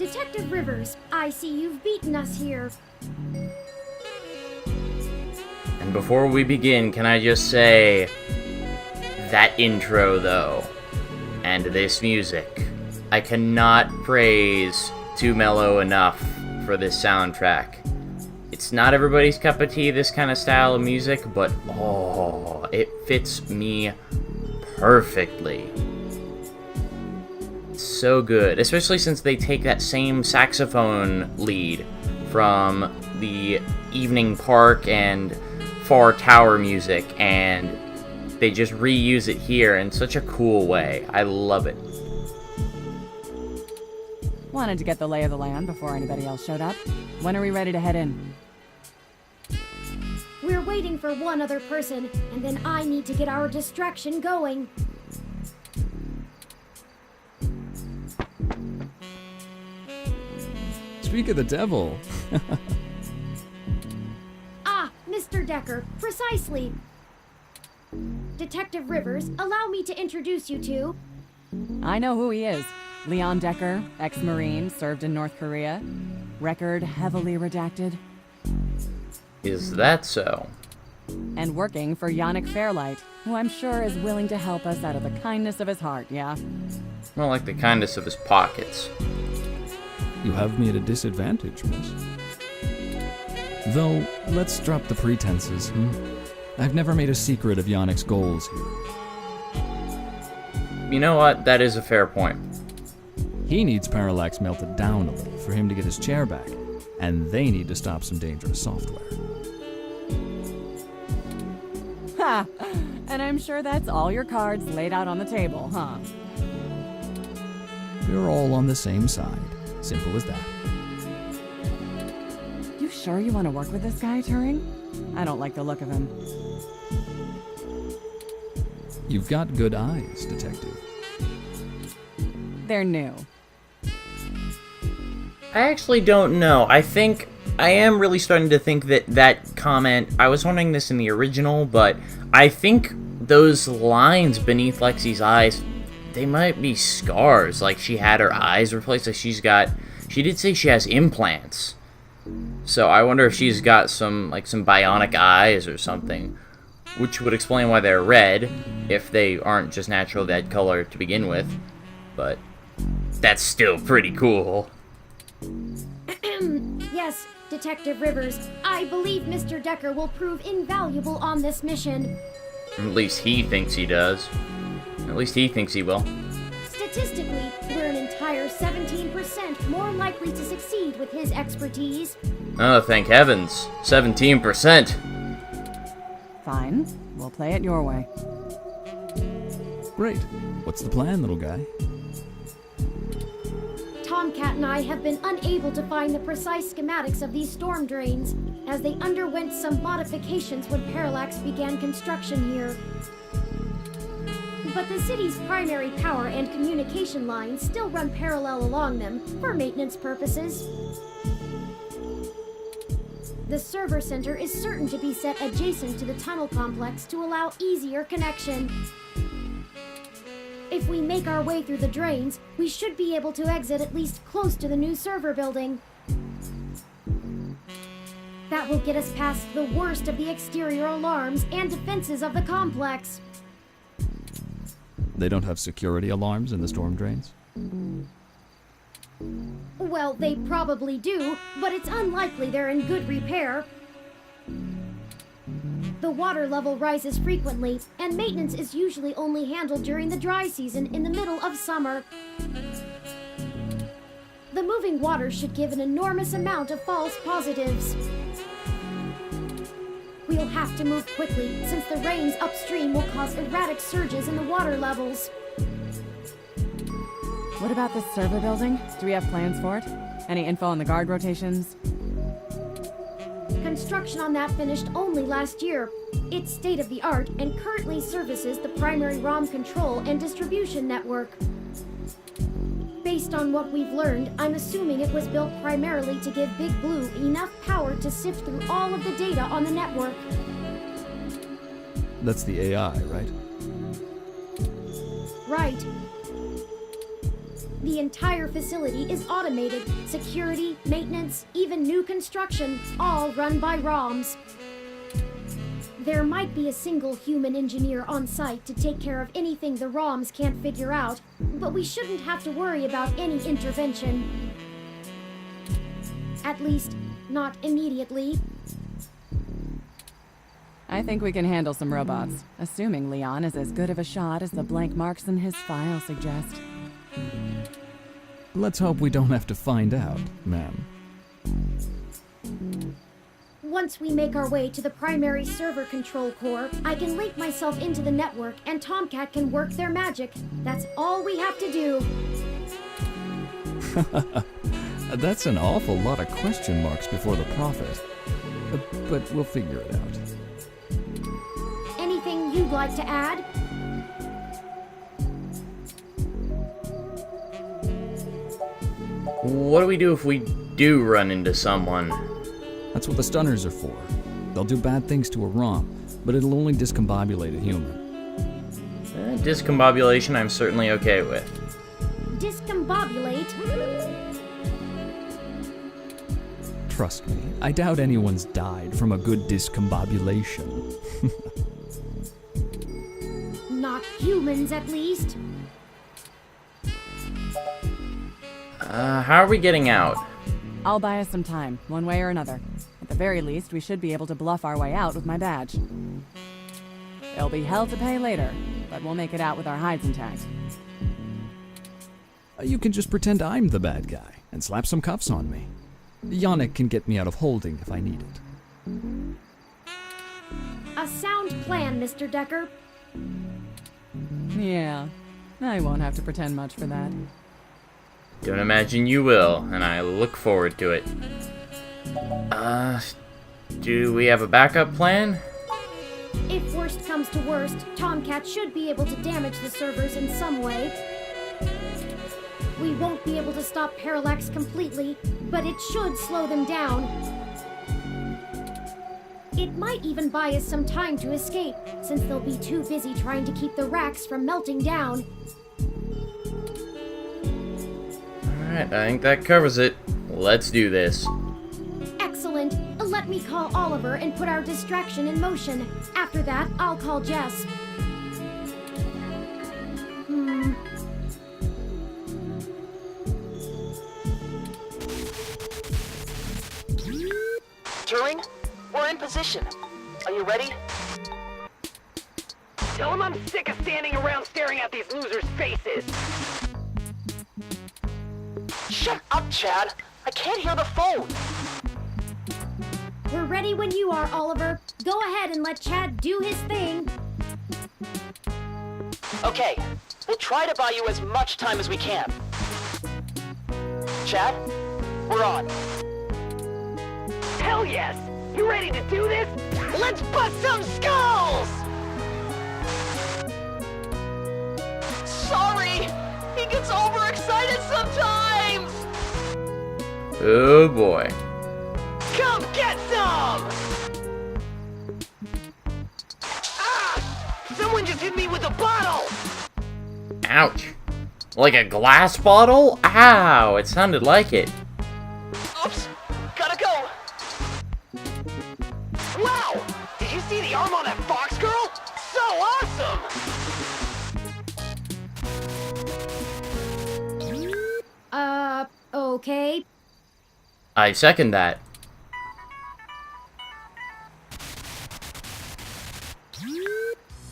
Detective Rivers, I see you've beaten us here. And before we begin, can I just say, that intro though, and this music, I cannot praise Too Mellow enough for this soundtrack. It's not everybody's cup of tea, this kind of style of music, but oh, it fits me perfectly. It's so good, especially since they take that same saxophone lead from the Evening Park and Far Tower music, and they just reuse it here in such a cool way. I love it. Wanted to get the lay of the land before anybody else showed up. When are we ready to head in? We're waiting for one other person, and then I need to get our distraction going. Speak of the devil. Ah, Mr. Decker, precisely. Detective Rivers, allow me to introduce you to... I know who he is. Leon Decker, ex-Marine, served in North Korea. Record heavily redacted. Is that so? And working for Yannick Fairlight, who I'm sure is willing to help us out of the kindness of his heart, yeah? More like the kindness of his pockets. You have me at a disadvantage, miss. Though, let's drop the pretenses, I've never made a secret of Yannick's goals here. You know what? That is a fair point. He needs parallax melted down a little for him to get his chair back, and they need to stop some dangerous software. Ha! And I'm sure that's all your cards laid out on the table, huh? We're all on the same side. Simple as that. You sure you want to work with this guy, Turing? I don't like the look of him. You've got good eyes, detective. They're new. I actually don't know. I am really starting to think that comment, I was wondering this in the original, but I think those lines beneath Lexi's eyes, they might be scars. Like, she had her eyes replaced. Like, she did say she has implants. So I wonder if she's got some bionic eyes or something, which would explain why they're red, if they aren't just natural that color to begin with. But that's still pretty cool. Yes, Detective Rivers, I believe Mr. Decker will prove invaluable on this mission. At least he thinks he does. At least he thinks he will. Statistically, we're an entire 17% more likely to succeed with his expertise. Oh, thank heavens. 17%. Fine. We'll play it your way. Great. What's the plan, little guy? Tomcat and I have been unable to find the precise schematics of these storm drains, as they underwent some modifications when Parallax began construction here. But the city's primary power and communication lines still run parallel along them for maintenance purposes. The server center is certain to be set adjacent to the tunnel complex to allow easier connection. If we make our way through the drains, we should be able to exit at least close to the new server building. That will get us past the worst of the exterior alarms and defenses of the complex. They don't have security alarms in the storm drains? Well, they probably do, but it's unlikely they're in good repair. The water level rises frequently, and maintenance is usually only handled during the dry season in the middle of summer. The moving water should give an enormous amount of false positives. We'll have to move quickly, since the rains upstream will cause erratic surges in the water levels. What about this server building? Do we have plans for it? Any info on the guard rotations? Construction on that finished only last year. It's state-of-the-art and currently services the primary ROM control and distribution network. Based on what we've learned, I'm assuming it was built primarily to give Big Blue enough power to sift through all of the data on the network. That's the AI, right? Right. The entire facility is automated. Security, maintenance, even new construction, all run by ROMs. There might be a single human engineer on site to take care of anything the ROMs can't figure out, but we shouldn't have to worry about any intervention. At least, not immediately. I think we can handle some robots, assuming Leon is as good of a shot as the blank marks in his file suggest. Let's hope we don't have to find out, ma'am. Once we make our way to the primary server control core, I can link myself into the network and Tomcat can work their magic. That's all we have to do. That's an awful lot of question marks before the prophet. But we'll figure it out. Anything you'd like to add? What do we do if we do run into someone? That's what the stunners are for. They'll do bad things to a ROM, but it'll only discombobulate a human. Discombobulation I'm certainly okay with. Discombobulate? Trust me, I doubt anyone's died from a good discombobulation. Not humans, at least. How are we getting out? I'll buy us some time, one way or another. At the very least, we should be able to bluff our way out with my badge. It'll be hell to pay later, but we'll make it out with our hides intact. You can just pretend I'm the bad guy and slap some cuffs on me. Yannick can get me out of holding if I need it. A sound plan, Mr. Decker. Yeah, I won't have to pretend much for that. Don't imagine you will, and I look forward to it. Do we have a backup plan? If worst comes to worst, Tomcat should be able to damage the servers in some way. We won't be able to stop Parallax completely, but it should slow them down. It might even buy us some time to escape, since they'll be too busy trying to keep the racks from melting down. Alright, I think that covers it. Let's do this. Excellent. Let me call Oliver and put our distraction in motion. After that, I'll call Jess. Turing, we're in position. Are you ready? Tell them I'm sick of standing around staring at these losers' faces. Shut up, Chad. I can't hear the phone. We're ready when you are, Oliver. Go ahead and let Chad do his thing. Okay, we'll try to buy you as much time as we can. Chad, we're on. Hell yes! You ready to do this? Let's bust some skulls! Sorry! He gets overexcited sometimes! Oh boy. Come get some! Ah! Someone just hit me with a bottle! Ouch. Like a glass bottle? Ow, it sounded like it. Oops! Gotta go! Wow! Did you see the arm on that fox girl? So awesome! Okay. I second that.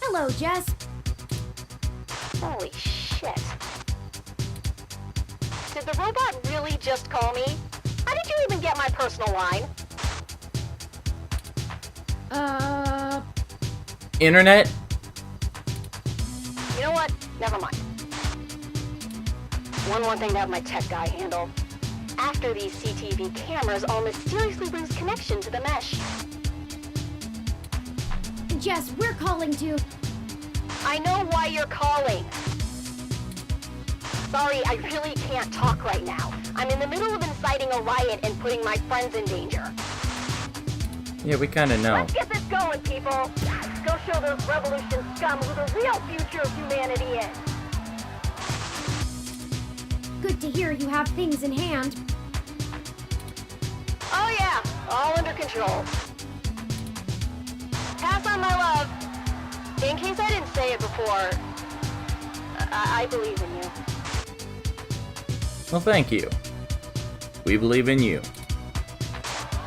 Hello, Jess. Holy shit. Did the robot really just call me? How did you even get my personal line? Internet? You know what? Never mind. One more thing to have my tech guy handle. After these CTV cameras all mysteriously lose connection to the mesh. Jess, we're calling to... I know why you're calling. Sorry, I really can't talk right now. I'm in the middle of inciting a riot and putting my friends in danger. Yeah, we kinda know. Let's get this going, people. Go show those revolution scum who the real future of humanity is. good to hear you have things in hand. Oh yeah, all under control. Pass on my love. In case I didn't say it before, I believe in you. Well, thank you. We believe in you.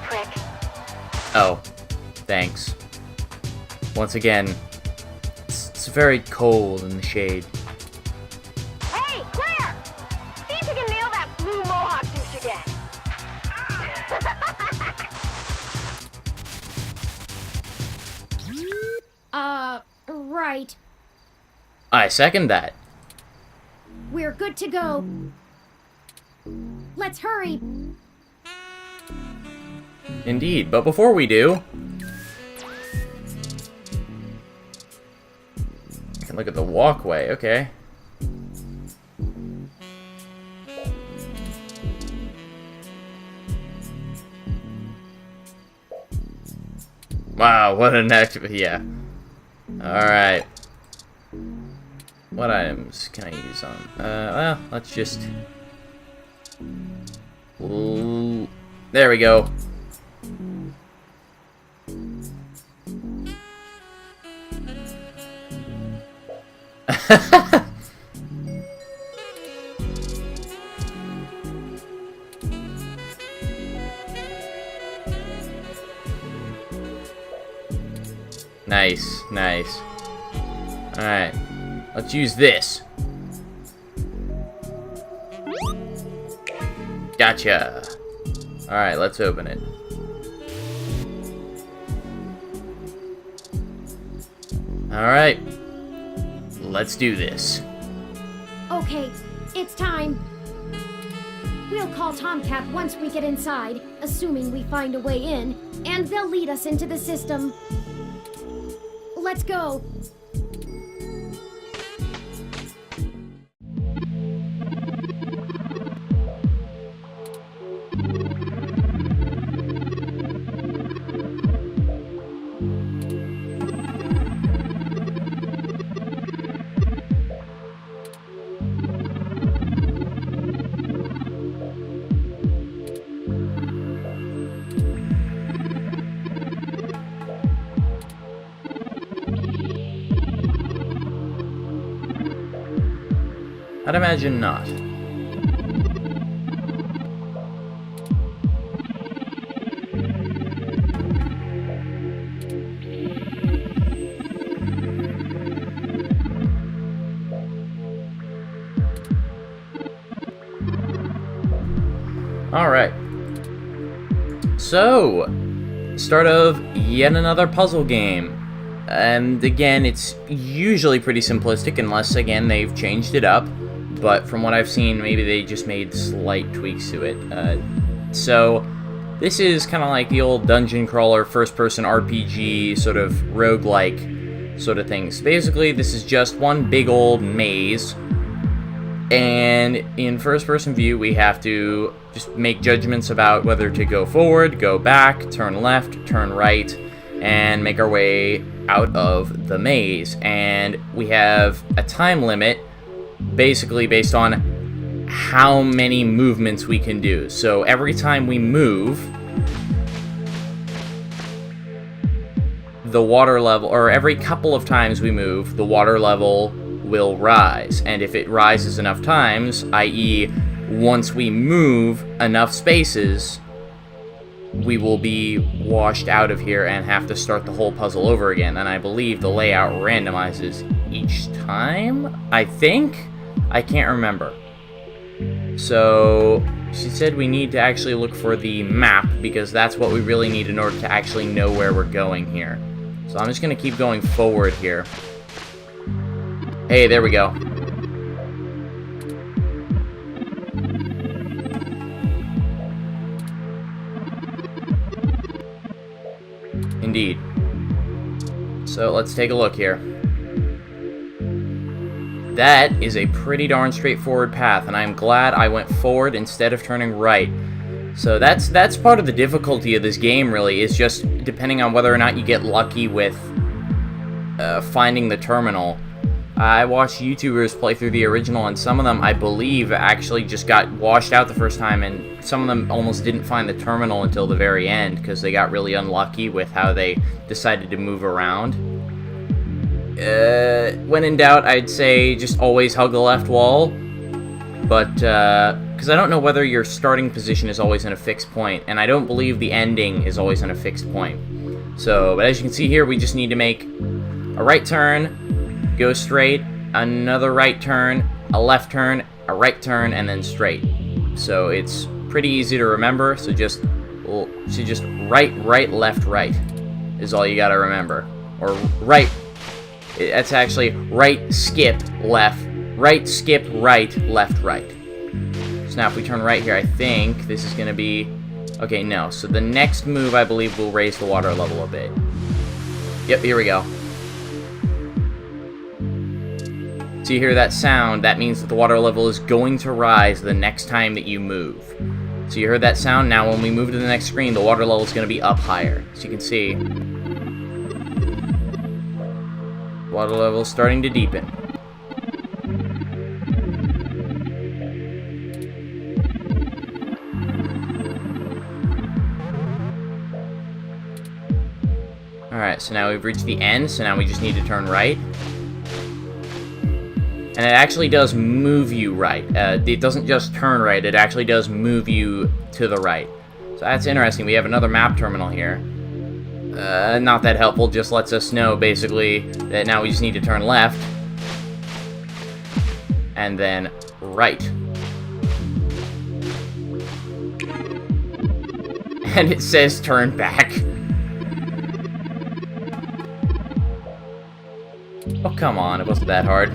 Prick. Oh, thanks. Once again, it's very cold in the shade. Hey, Claire! See if you can nail that blue mohawk douche again. Right. I second that. We're good to go. Let's hurry. Indeed, but before we do, I can look at the walkway, okay. Wow, what an activity, yeah. Alright. What items can I use on? Well, let's just... Ooh, there we go. Nice, nice. Alright, let's use this. Gotcha. Alright, let's open it. Alright, let's do this. Okay, it's time. We'll call Tomcat once we get inside, assuming we find a way in, and they'll lead us into the system. Let's go. I'd imagine not. Alright. So, start of yet another puzzle game. And again, it's usually pretty simplistic unless, again, they've changed it up. But from what I've seen, maybe they just made slight tweaks to it. So, this is kind of like the old dungeon crawler, first-person RPG, sort of roguelike sort of things. Basically, this is just one big old maze. And in first-person view, we have to just make judgments about whether to go forward, go back, turn left, turn right, and make our way out of the maze. And we have a time limit, basically based on how many movements we can do. So every time we move, the water level, or every couple of times we move, the water level will rise. And if it rises enough times, i.e. once we move enough spaces, we will be washed out of here and have to start the whole puzzle over again. And I believe the layout randomizes each time, I think? I can't remember. So, she said we need to actually look for the map, because that's what we really need in order to actually know where we're going here. So I'm just going to keep going forward here. Hey, there we go. Indeed. So let's take a look here. That is a pretty darn straightforward path, and I'm glad I went forward instead of turning right. So that's part of the difficulty of this game, really, is just depending on whether or not you get lucky with finding the terminal. I watched YouTubers play through the original, and some of them, I believe, actually just got washed out the first time, and some of them almost didn't find the terminal until the very end, because they got really unlucky with how they decided to move around. When in doubt, I'd say just always hug the left wall, but, because I don't know whether your starting position is always in a fixed point, and I don't believe the ending is always in a fixed point. So, but as you can see here, we just need to make a right turn, go straight, another right turn, a left turn, a right turn, and then straight. So it's pretty easy to remember, so just right, left, right is all you gotta remember. Or right, that's actually right, skip, left, left, right. So now if we turn right here, I think this is gonna be, okay, no. So the next move, I believe, will raise the water level a bit. Yep, here we go. So you hear that sound, that means that the water level is going to rise the next time that you move. So you heard that sound, now when we move to the next screen, the water level is going to be up higher. So you can see, water level is starting to deepen. Alright, so now we've reached the end, so now we just need to turn right. And it actually does move you right. It doesn't just turn right, it actually does move you to the right. So that's interesting. We have another map terminal here. Not that helpful, just lets us know, basically, that now we just need to turn left. And then right. And it says turn back. Oh, come on, it wasn't that hard.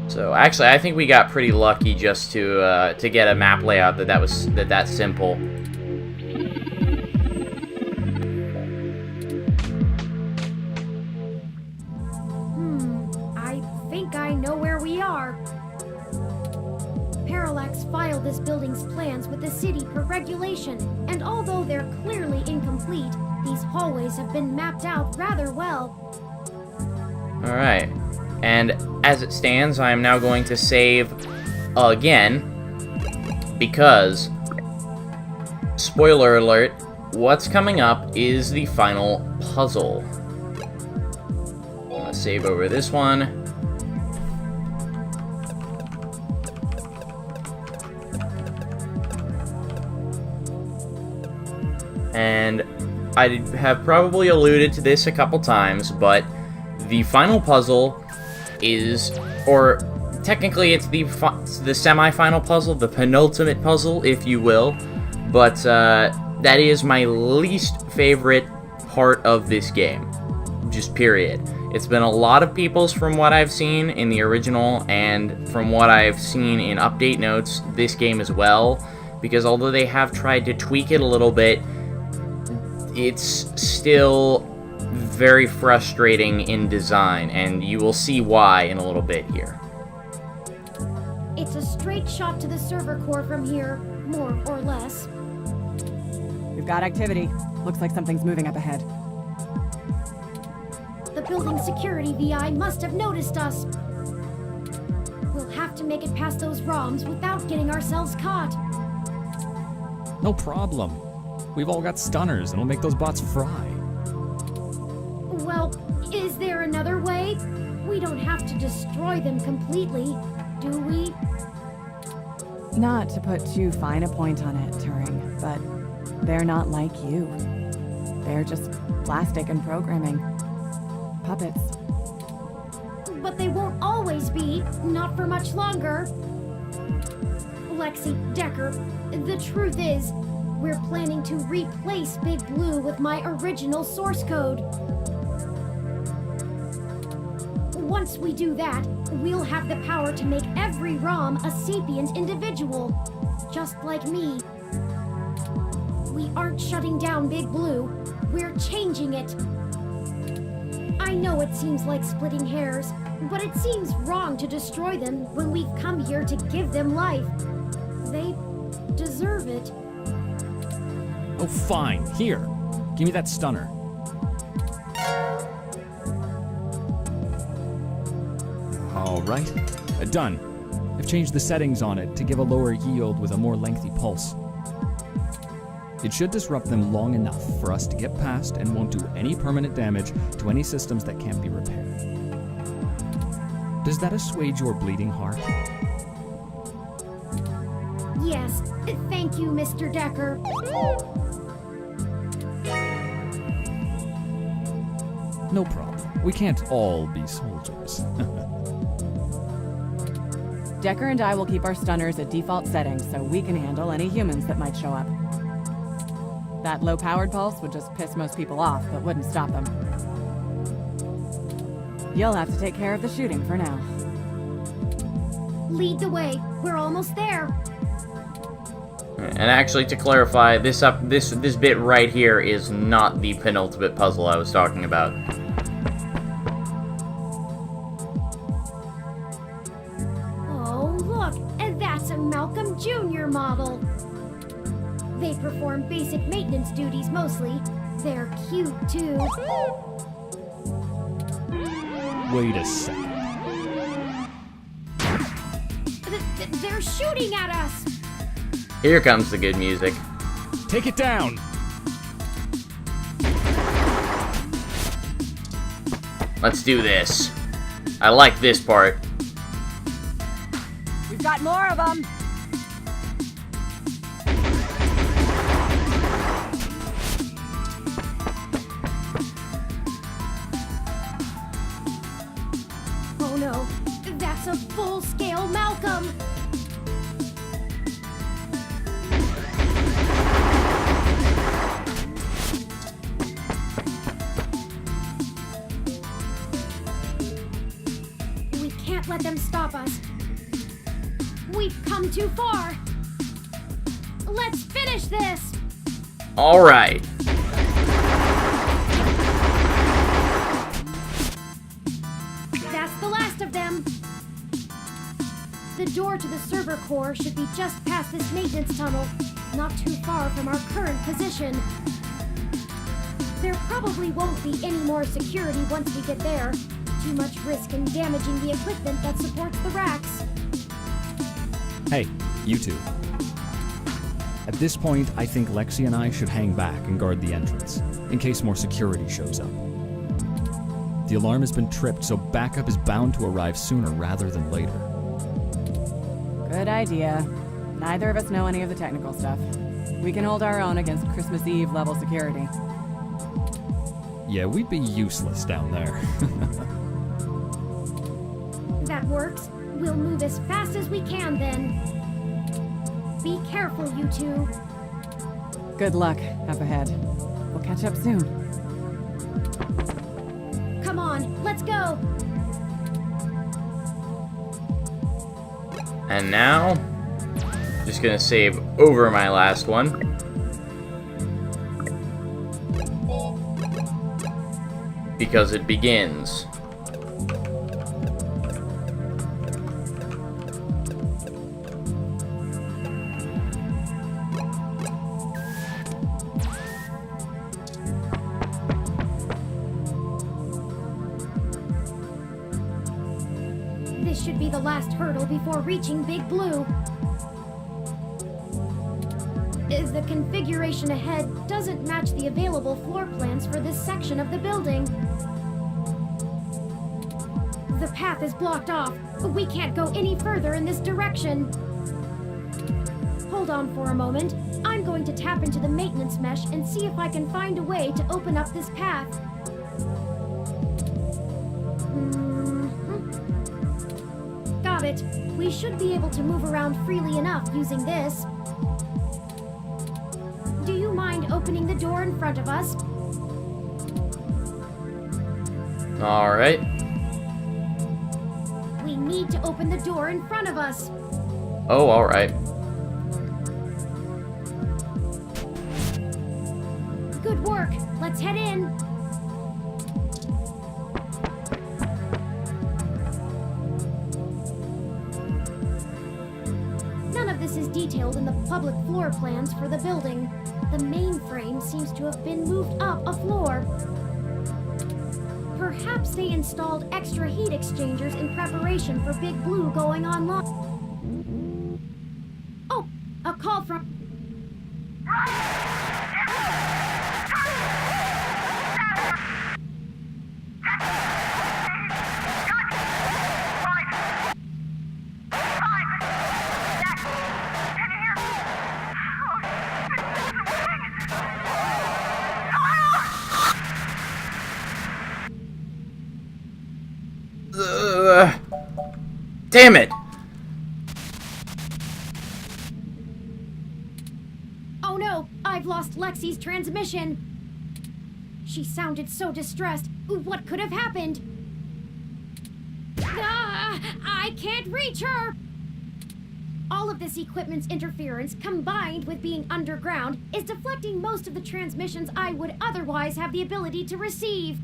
So actually, I think we got pretty lucky just to get a map layout that's simple. I think I know where we are. Parallax filed this building's plans with the city per regulation, and although they're clearly incomplete, these hallways have been mapped out rather well. Alright. And as it stands, I am now going to save again, because, spoiler alert, what's coming up is the final puzzle. I'm gonna save over this one. And I have probably alluded to this a couple times, but the final puzzle is, or technically it's the semi-final puzzle, the penultimate puzzle, if you will, but that is my least favorite part of this game, just period. It's been a lot of people's from what I've seen in the original, and from what I've seen in update notes this game as well, because although they have tried to tweak it a little bit, it's still very frustrating in design, and you will see why in a little bit here. It's a straight shot to the server core from here, more or less. We've got activity. Looks like something's moving up ahead. The building security VI must have noticed us. We'll have to make it past those ROMs without getting ourselves caught. No problem. We've all got stunners, and we'll make those bots fry. Well, is there another way? We don't have to destroy them completely, do we? Not to put too fine a point on it, Turing, but they're not like you. They're just plastic and programming. Puppets. But they won't always be, not for much longer. Lexi, Decker, the truth is, we're planning to replace Big Blue with my original source code. Once we do that, we'll have the power to make every ROM a sapient individual, just like me. We aren't shutting down Big Blue, we're changing it. I know it seems like splitting hairs, but it seems wrong to destroy them when we've come here to give them life. They deserve it. Oh, fine. Here. Give me that stunner. Alright. Done. I've changed the settings on it to give a lower yield with a more lengthy pulse. It should disrupt them long enough for us to get past and won't do any permanent damage to any systems that can't be repaired. Does that assuage your bleeding heart? Yes, thank you, Mr. Decker. No problem. We can't all be soldiers. Decker and I will keep our stunners at default settings so we can handle any humans that might show up. That low-powered pulse would just piss most people off, but wouldn't stop them. You'll have to take care of the shooting for now. Lead the way. We're almost there. And actually, to clarify, this bit right here is not the penultimate puzzle I was talking about. Oh, look, and that's a Malcolm Jr. model. They perform basic maintenance duties mostly. They're cute, too. Wait a second. They're shooting at us! Here comes the good music. Take it down! Let's do this. I like this part. We've got more of them! Oh no, that's a full-scale Malcolm! We can't let them stop us. We've come too far. Let's finish this! Alright. That's the last of them. The door to the server core should be just past this maintenance tunnel, not too far from our current position. There probably won't be any more security once we get there. Too much risk in damaging the equipment that supports the racks. Hey, you two. At this point, I think Lexi and I should hang back and guard the entrance, in case more security shows up. The alarm has been tripped, so backup is bound to arrive sooner rather than later. Good idea. Neither of us know any of the technical stuff. We can hold our own against Christmas Eve level security. Yeah, we'd be useless down there. That works. We'll move as fast as we can then. Be careful, you two. Good luck up ahead. We'll catch up soon. Come on, let's go. And now, just gonna save over my last one. Because it begins. This should be the last hurdle before reaching Big Blue. The configuration ahead doesn't match the available floor plans for this section of the building. The path is blocked off. We can't go any further in this direction. Hold on for a moment. I'm going to tap into the maintenance mesh and see if I can find a way to open up this path. Got it. We should be able to move around freely enough using this. Do you mind opening the door in front of us? Alright. We need to open the door in front of us. Oh, alright. Good work. Let's head in. None of this is detailed in the public floor plans for the building. The mainframe seems to have been moved up a floor. Perhaps they installed extra heat exchangers in preparation for Big Blue going online. Oh, a call from... Damn it! Oh no, I've lost Lexi's transmission. She sounded so distressed. What could have happened? Ah, I can't reach her! All of this equipment's interference, combined with being underground, is deflecting most of the transmissions I would otherwise have the ability to receive.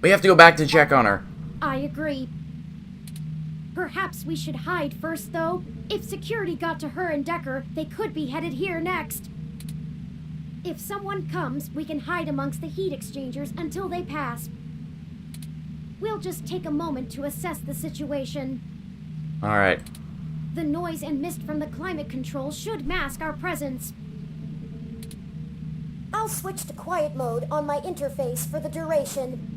We have to go back to check on her. I agree. Perhaps we should hide first, though. If security got to her and Decker, they could be headed here next. If someone comes, we can hide amongst the heat exchangers until they pass. We'll just take a moment to assess the situation. Alright. The noise and mist from the climate control should mask our presence. I'll switch to quiet mode on my interface for the duration.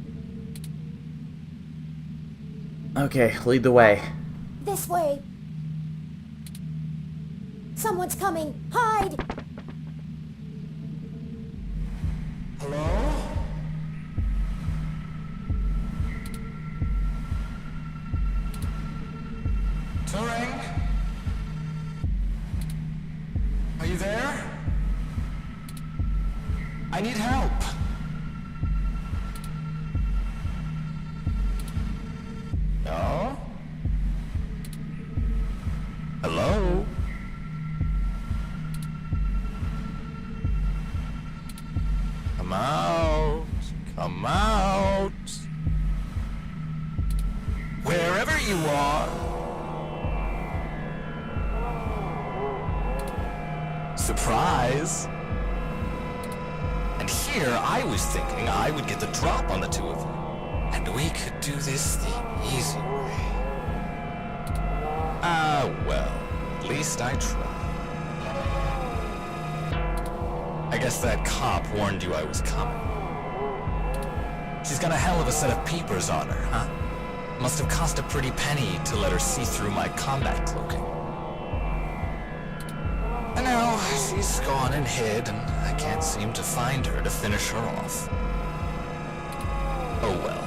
Okay, lead the way. This way. Someone's coming. Hide! Hello? Turing? Are you there? I need help. No? Hello? Come out. Come out. Wherever you are. Surprise. And here I was thinking I would get the drop on the two of you. And we could do this the easy way. Ah, well, at least I tried. I guess that cop warned you I was coming. She's got a hell of a set of peepers on her, huh? Must have cost a pretty penny to let her see through my combat cloaking. And now she's gone and hid, and I can't seem to find her to finish her off. Oh well.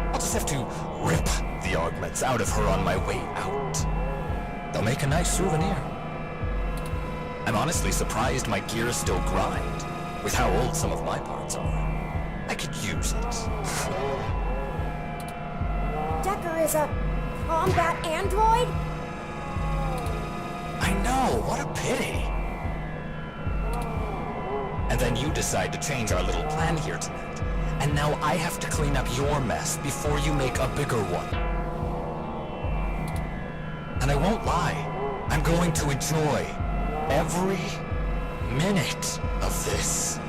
I'll just have to rip the augments out of her on my way out. They'll make a nice souvenir. I'm honestly surprised my gears still grind, with how old some of my parts are. I could use it. Decker is a combat android? I know, what a pity. And then you decide to change our little plan here tonight. And now I have to clean up your mess before you make a bigger one. And I won't lie, I'm going to enjoy every minute of this.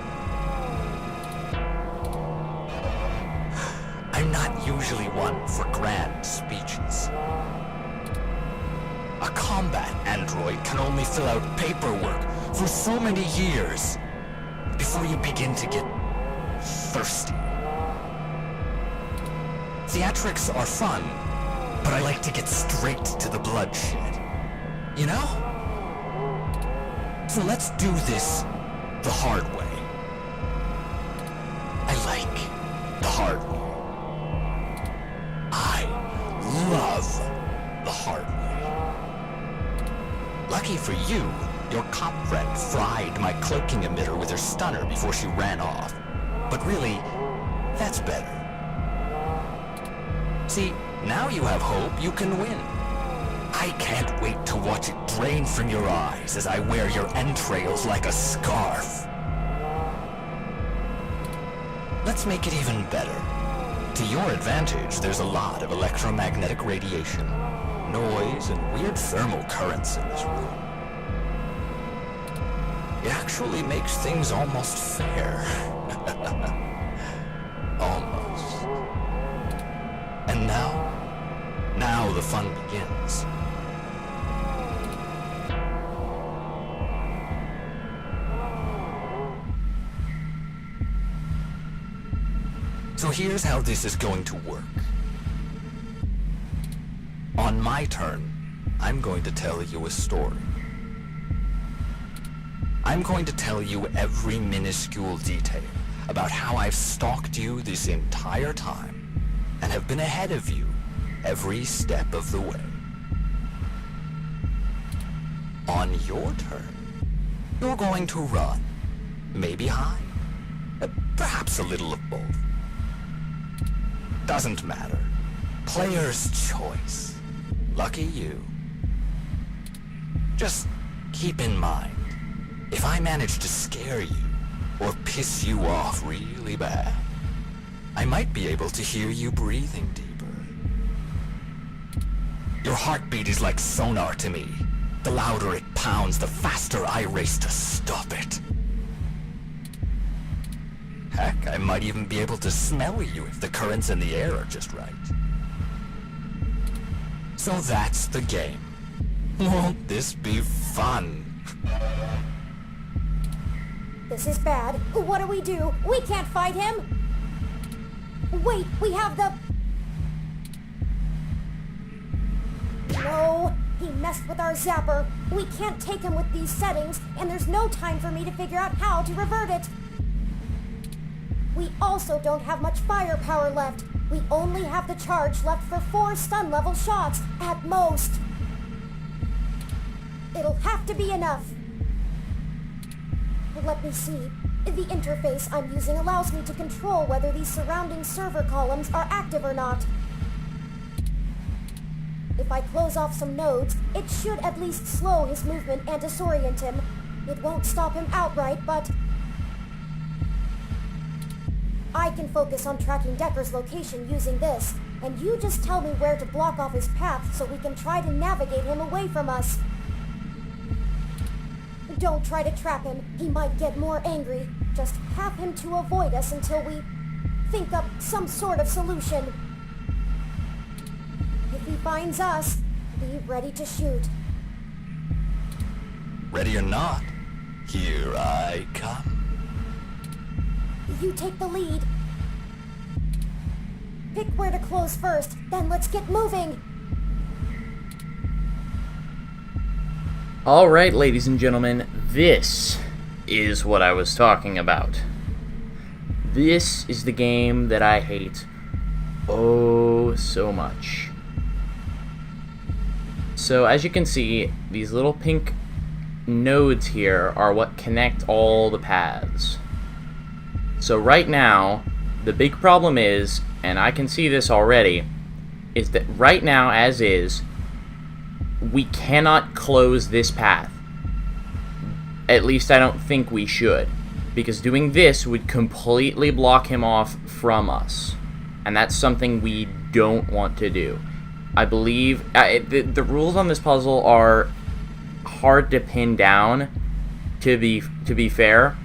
I'm not usually one for grand speeches. A combat android can only fill out paperwork for so many years before you begin to get thirsty. Theatrics are fun, but I like to get straight to the bloodshed. You know? So let's do this the hard way. I like the hard way. I love the hard way. Lucky for you, your cop friend fried my cloaking emitter with her stunner before she ran off. But really, that's better. See, now you have hope you can win. I can't wait to watch it drain from your eyes as I wear your entrails like a scarf. Let's make it even better. To your advantage, there's a lot of electromagnetic radiation, noise, and weird thermal currents in this room. It actually makes things almost fair. Almost. And now the fun begins. So here's how this is going to work. On my turn, I'm going to tell you a story. I'm going to tell you every minuscule detail about how I've stalked you this entire time and have been ahead of you every step of the way. On your turn, you're going to run, maybe hide, perhaps a little of both. Doesn't matter. Player's choice. Lucky you. Just keep in mind, if I manage to scare you or piss you off really bad, I might be able to hear you breathing deeper. Your heartbeat is like sonar to me. The louder it pounds, the faster I race to stop it. Heck, I might even be able to smell you if the currents in the air are just right. So that's the game. Won't this be fun? This is bad. What do? We can't fight him! Wait, we have the... No, he messed with our zapper. We can't take him with these settings, and there's no time for me to figure out how to revert it. We also don't have much firepower left. We only have the charge left for 4 stun level shots, at most. It'll have to be enough. Let me see. The interface I'm using allows me to control whether these surrounding server columns are active or not. If I close off some nodes, it should at least slow his movement and disorient him. It won't stop him outright, but... I can focus on tracking Decker's location using this, and you just tell me where to block off his path so we can try to navigate him away from us. Don't try to trap him. He might get more angry. Just have him to avoid us until we think up some sort of solution. If he finds us, be ready to shoot. Ready or not, here I come. You take the lead. Pick where to close first, then let's get moving. Alright, ladies and gentlemen, this is what I was talking about. This is the game that I hate oh so much. So as you can see, these little pink nodes here are what connect all the paths. So right now, the big problem is, and I can see this already, is that right now, as is, we cannot close this path. At least I don't think we should. Because doing this would completely block him off from us. And that's something we don't want to do. I believe the rules on this puzzle are hard to pin down, to be fair.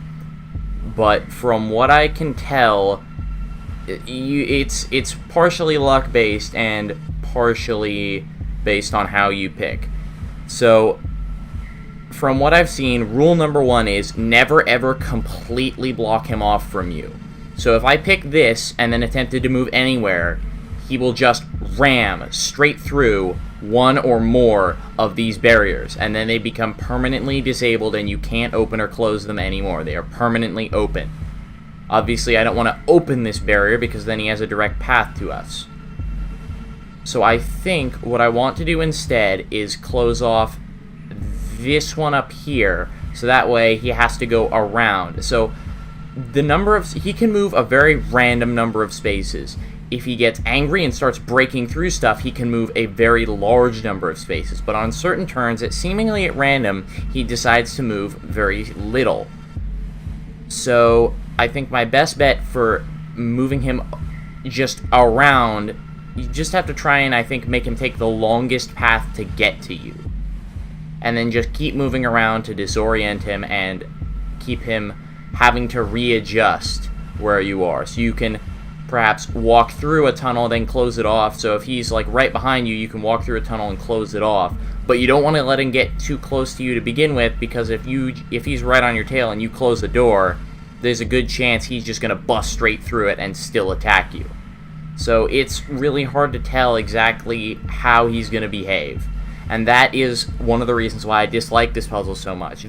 But from what I can tell, it's partially luck based and partially based on how you pick. So from what I've seen, rule number 1 is never ever completely block him off from you. So if I pick this and then attempted to move anywhere, he will just ram straight through one or more of these barriers, and then they become permanently disabled and you can't open or close them anymore. They are permanently open. Obviously, I don't want to open this barrier because then he has a direct path to us. So I think what I want to do instead is close off this one up here, so that way he has to go around. So the number of... he can move a very random number of spaces. If he gets angry and starts breaking through stuff, he can move a very large number of spaces. But on certain turns, seemingly at random, he decides to move very little. So I think my best bet for moving him just around, you just have to try and, I think, make him take the longest path to get to you. And then just keep moving around to disorient him and keep him having to readjust where you are. So you can perhaps walk through a tunnel, then close it off. So if he's like right behind you, you can walk through a tunnel and close it off. But you don't want to let him get too close to you to begin with, because if he's right on your tail and you close the door, there's a good chance he's just going to bust straight through it and still attack you. So it's really hard to tell exactly how he's going to behave. And that is one of the reasons why I dislike this puzzle so much.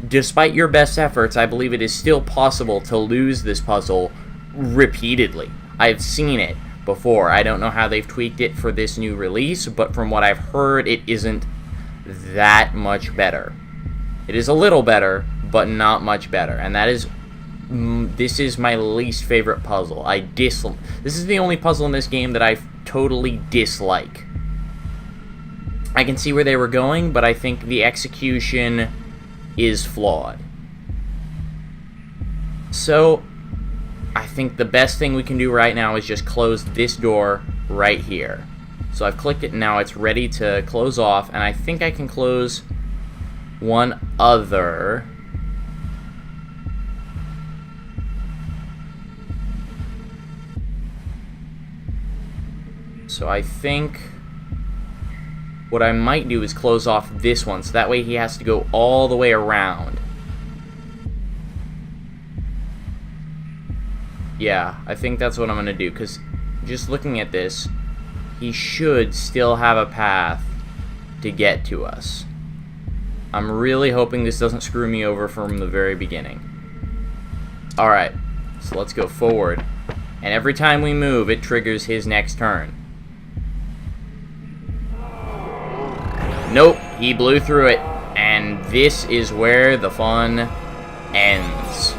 Despite your best efforts, I believe it is still possible to lose this puzzle repeatedly. I've seen it before. I don't know how they've tweaked it for this new release, but from what I've heard, it isn't that much better. It is a little better, but not much better. And this is my least favorite puzzle. This is the only puzzle in this game that I totally dislike. I can see where they were going, but I think the execution is flawed. So I think the best thing we can do right now is just close this door right here. So I've clicked it, and now it's ready to close off, and I think I can close one other. So I think what I might do is close off this one, so that way he has to go all the way around. Yeah, I think that's what I'm going to do, because just looking at this, he should still have a path to get to us. I'm really hoping this doesn't screw me over from the very beginning. Alright, so let's go forward. And every time we move, it triggers his next turn. Nope, he blew through it, and this is where the fun ends.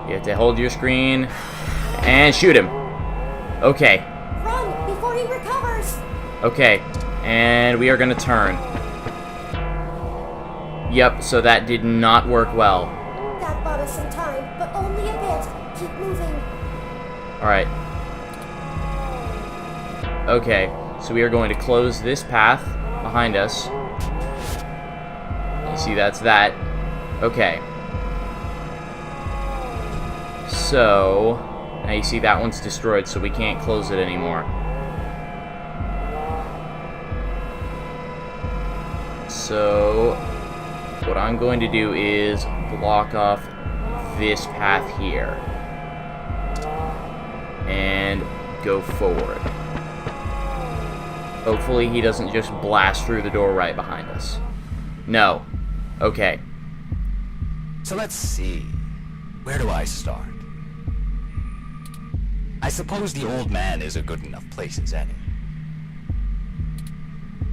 You have to hold your screen and shoot him. Okay. Run before he recovers! Okay, and we are going to turn. Yep, so that did not work well. That bought us some time, but only a bit. Keep moving. Alright. Okay, so we are going to close this path behind us. You see, that's that. Okay. So, now you see that one's destroyed, so we can't close it anymore. So, what I'm going to do is block off this path here. And go forward. Hopefully he doesn't just blast through the door right behind us. No. Okay. So let's see. Where do I start? I suppose the old man is a good enough place as any.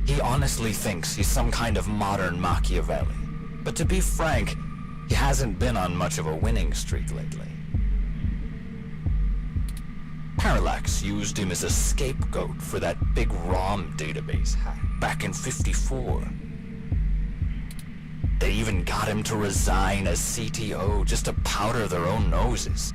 He honestly thinks he's some kind of modern Machiavelli. But to be frank, he hasn't been on much of a winning streak lately. Parallax used him as a scapegoat for that big ROM database hack back in '54. They even got him to resign as CTO just to powder their own noses.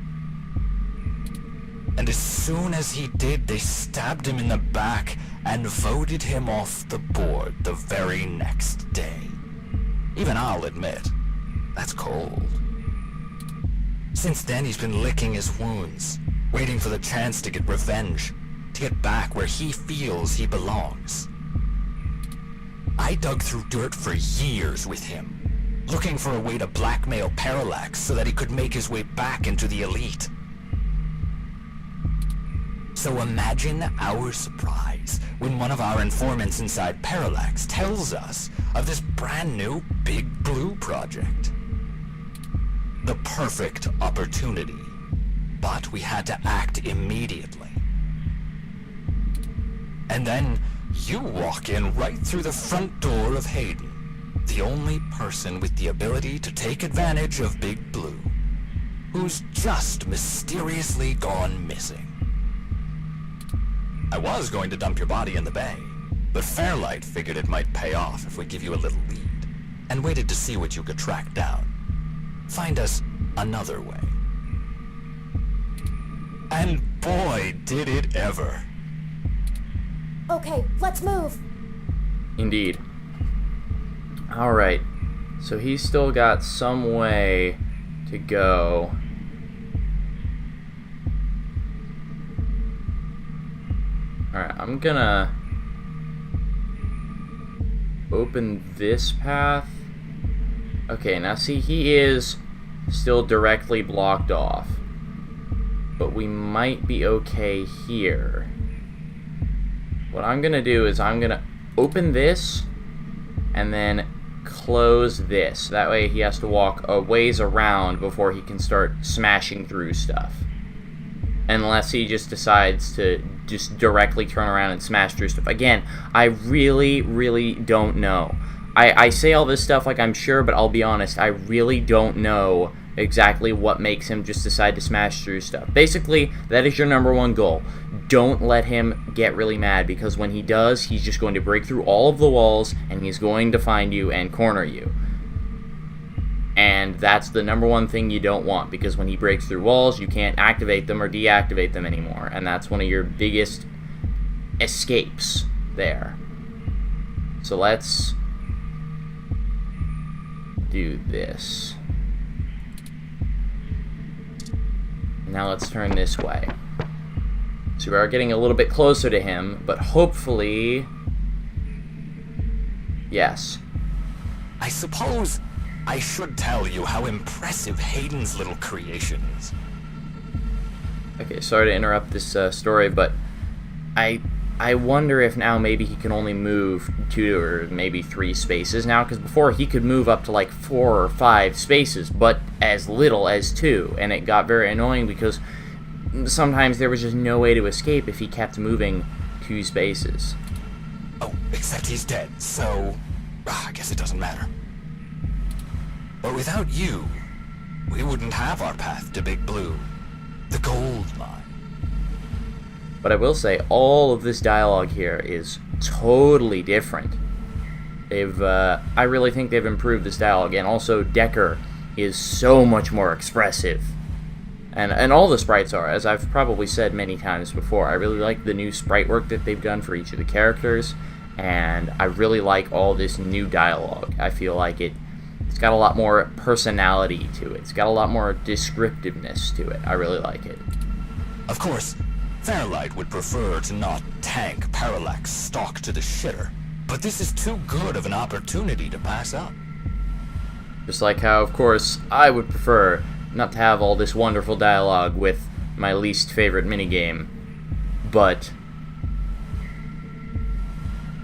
And as soon as he did, they stabbed him in the back and voted him off the board the very next day. Even I'll admit, that's cold. Since then, he's been licking his wounds, waiting for the chance to get revenge, to get back where he feels he belongs. I dug through dirt for years with him, looking for a way to blackmail Parallax so that he could make his way back into the elite. So imagine our surprise when one of our informants inside Parallax tells us of this brand new Big Blue project. The perfect opportunity. But we had to act immediately. And then you walk in right through the front door of Hayden, the only person with the ability to take advantage of Big Blue, who's just mysteriously gone missing. I was going to dump your body in the bay, but Fairlight figured it might pay off if we give you a little lead, and waited to see what you could track down. Find us another way. And boy, did it ever. Okay, let's move. Indeed. Alright. So he's still got some way to go. Alright, I'm gonna open this path. Okay, now see, he is still directly blocked off. But we might be okay here. What I'm gonna do is I'm gonna open this and then close this. That way he has to walk a ways around before he can start smashing through stuff. Unless he just decides to just directly turn around and smash through stuff. Again, I really don't know. I say all this stuff like I'm sure, but I'll be honest, I really don't know exactly what makes him just decide to smash through stuff. Basically, that is your number one goal. Don't let him get really mad, because when he does, he's just going to break through all of the walls, and he's going to find you and corner you. And that's the number one thing you don't want, because when he breaks through walls, you can't activate them or deactivate them anymore, and that's one of your biggest escapes there. So let's do this. Now let's turn this way. So we are getting a little bit closer to him, but hopefully... Yes. I suppose I should tell you how impressive Hayden's little creation is. Okay, sorry to interrupt this story, but I wonder if now maybe he can only move 2 or maybe 3 spaces now, because before he could move up to like 4 or 5 spaces, but as little as 2, and it got very annoying because sometimes there was just no way to escape if he kept moving 2 spaces. Oh, except he's dead, so I guess it doesn't matter. But without you, we wouldn't have our path to Big Blue, the gold mine. But I will say, all of this dialogue here is totally different. I really think they've improved this dialogue, and also Decker is so much more expressive. And all the sprites are, as I've probably said many times before. I really like the new sprite work that they've done for each of the characters, and I really like all this new dialogue. I feel like it's got a lot more personality to it. It's got a lot more descriptiveness to it. I really like it. Of course, Fairlight would prefer to not tank Parallax stock to the shitter, but this is too good of an opportunity to pass up. Just like how, of course, I would prefer not to have all this wonderful dialogue with my least favorite minigame, but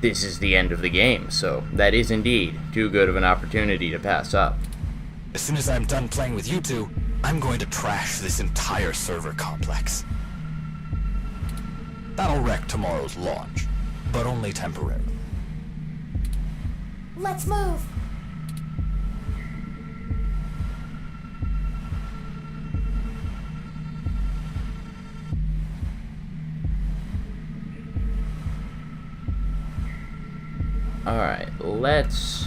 this is the end of the game, so that is indeed too good of an opportunity to pass up. As soon as I'm done playing with you two, I'm going to trash this entire server complex. That'll wreck tomorrow's launch, but only temporarily. Let's move! Alright, let's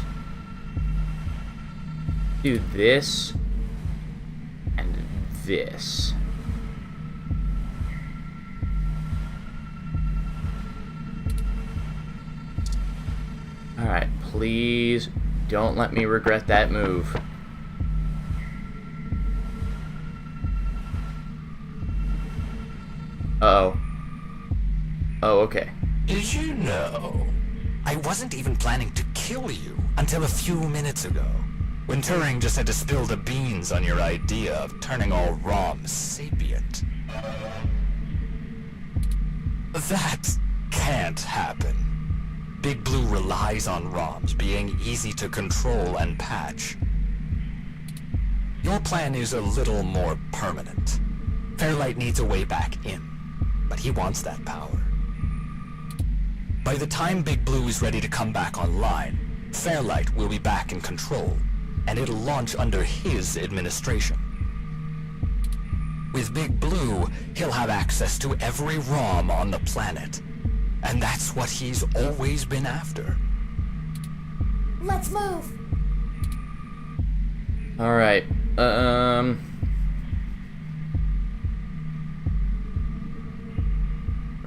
do this and this. Alright, please don't let me regret that move. Uh-oh. Oh, okay. Did you know? I wasn't even planning to kill you until a few minutes ago, when Turing just had to spill the beans on your idea of turning all ROMs sapient. That can't happen. Big Blue relies on ROMs being easy to control and patch. Your plan is a little more permanent. Fairlight needs a way back in, but he wants that power. By the time Big Blue is ready to come back online, Fairlight will be back in control, and it'll launch under his administration. With Big Blue, he'll have access to every ROM on the planet, and that's what he's always been after. Let's move! Alright, I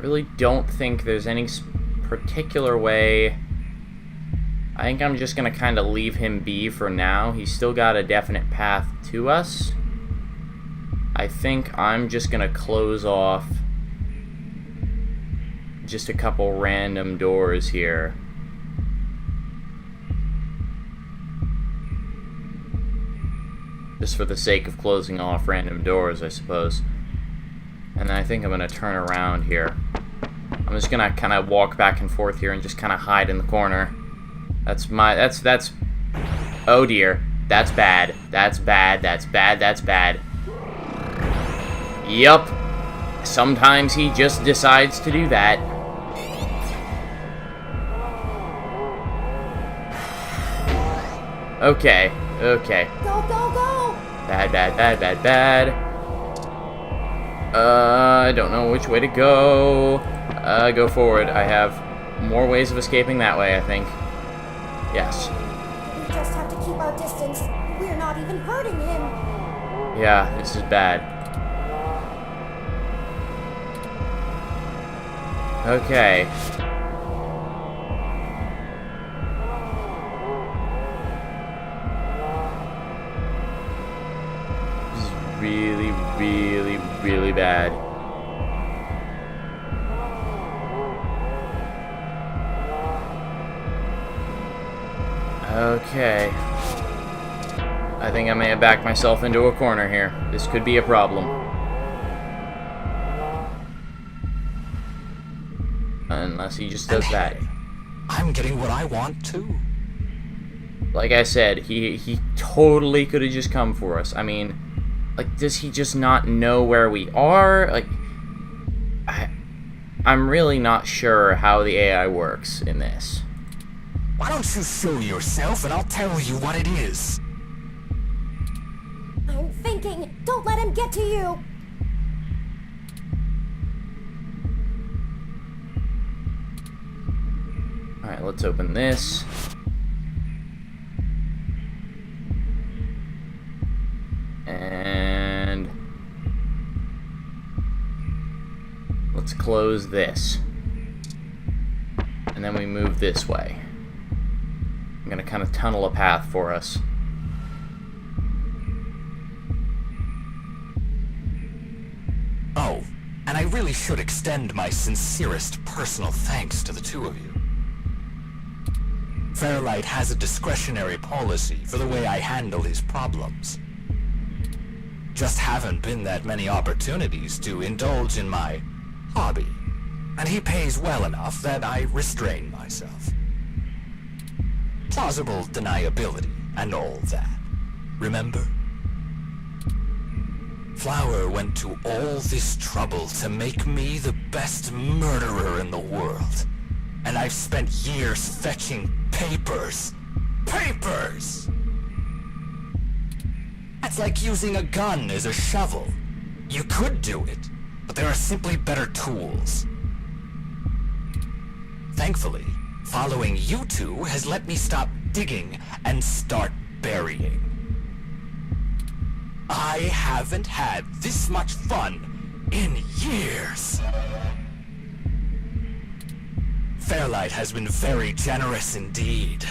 really don't think there's any particular way I think I'm just gonna kind of leave him be for now. He's still got a definite path to us. I think I'm just gonna close off just a couple random doors here. Just for the sake of closing off random doors, I suppose. And then I think I'm gonna turn around here. I'm just gonna kind of walk back and forth here and just kind of hide in the corner. That's oh dear. That's bad. That's bad. That's bad. That's bad. Yup. Sometimes he just decides to do that. Okay. Okay. Go, go, go! Bad, bad, bad, bad, bad. I don't know which way to go. Go forward. I have more ways of escaping that way, I think. Yes. We just have to keep our distance. We're not even hurting him. Yeah, this is bad. Okay. This is really, really, really bad. Okay. I think I may have backed myself into a corner here. This could be a problem. Unless he just does that. I'm getting what I want too. Like I said, he totally could have just come for us. I mean, like, does he just not know where we are? Like, I'm really not sure how the AI works in this. Why don't you show yourself and I'll tell you what it is? I'm thinking. Don't let him get to you. Alright, let's open this. And let's close this. And then we move this way. I'm gonna kind of tunnel a path for us. Oh, and I really should extend my sincerest personal thanks to the two of you. Fairlight has a discretionary policy for the way I handle his problems. Just haven't been that many opportunities to indulge in my hobby, and he pays well enough that I restrain myself. Plausible deniability and all that. Remember? Flower went to all this trouble to make me the best murderer in the world. And I've spent years fetching papers. Papers! That's like using a gun as a shovel. You could do it, but there are simply better tools. Thankfully, following you two has let me stop digging and start burying. I haven't had this much fun in years. Fairlight has been very generous indeed.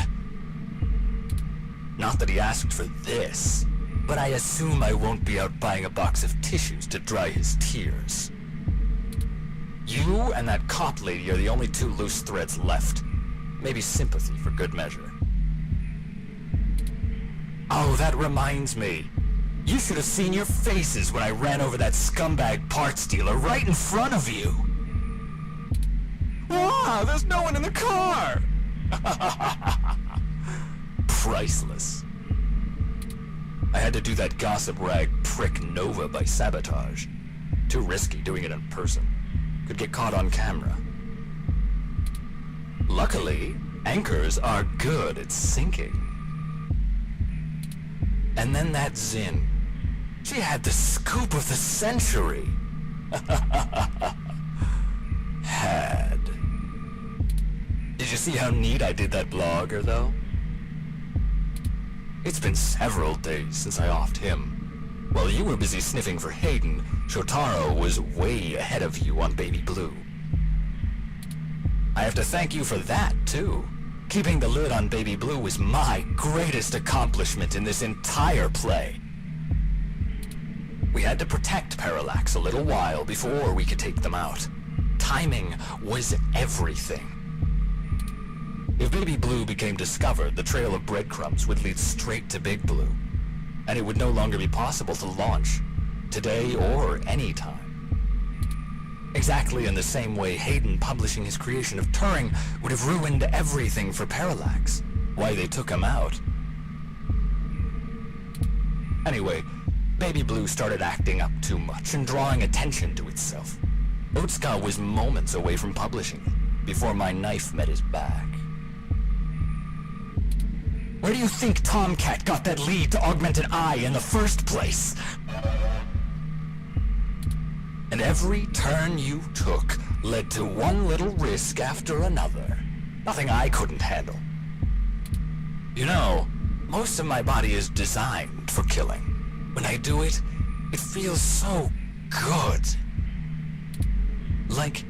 Not that he asked for this, but I assume I won't be out buying a box of tissues to dry his tears. You and that cop lady are the only two loose threads left. Maybe sympathy for good measure. Oh, that reminds me. You should have seen your faces when I ran over that scumbag parts dealer right in front of you. Wow, there's no one in the car! Priceless. I had to do that gossip rag prick Nova by sabotage. Too risky doing it in person. Could get caught on camera. Luckily, anchors are good at sinking. And then that Zin. She had the scoop of the century. Had. Did you see how neat I did that blogger, though? It's been several days since I offed him. While you were busy sniffing for Hayden, Shotaro was way ahead of you on Baby Blue. I have to thank you for that, too. Keeping the lid on Baby Blue was my greatest accomplishment in this entire play. We had to protect Parallax a little while before we could take them out. Timing was everything. If Baby Blue became discovered, the trail of breadcrumbs would lead straight to Big Blue, and it would no longer be possible to launch, today or any time. Exactly in the same way Hayden publishing his creation of Turing would have ruined everything for Parallax. Why they took him out. Anyway, Baby Blue started acting up too much and drawing attention to itself. Utska was moments away from publishing it, before my knife met his back. Where do you think Tomcat got that lead to Augmented Eye in the first place? And every turn you took led to one little risk after another. Nothing I couldn't handle. You know, most of my body is designed for killing. When I do it, it feels so good. Like,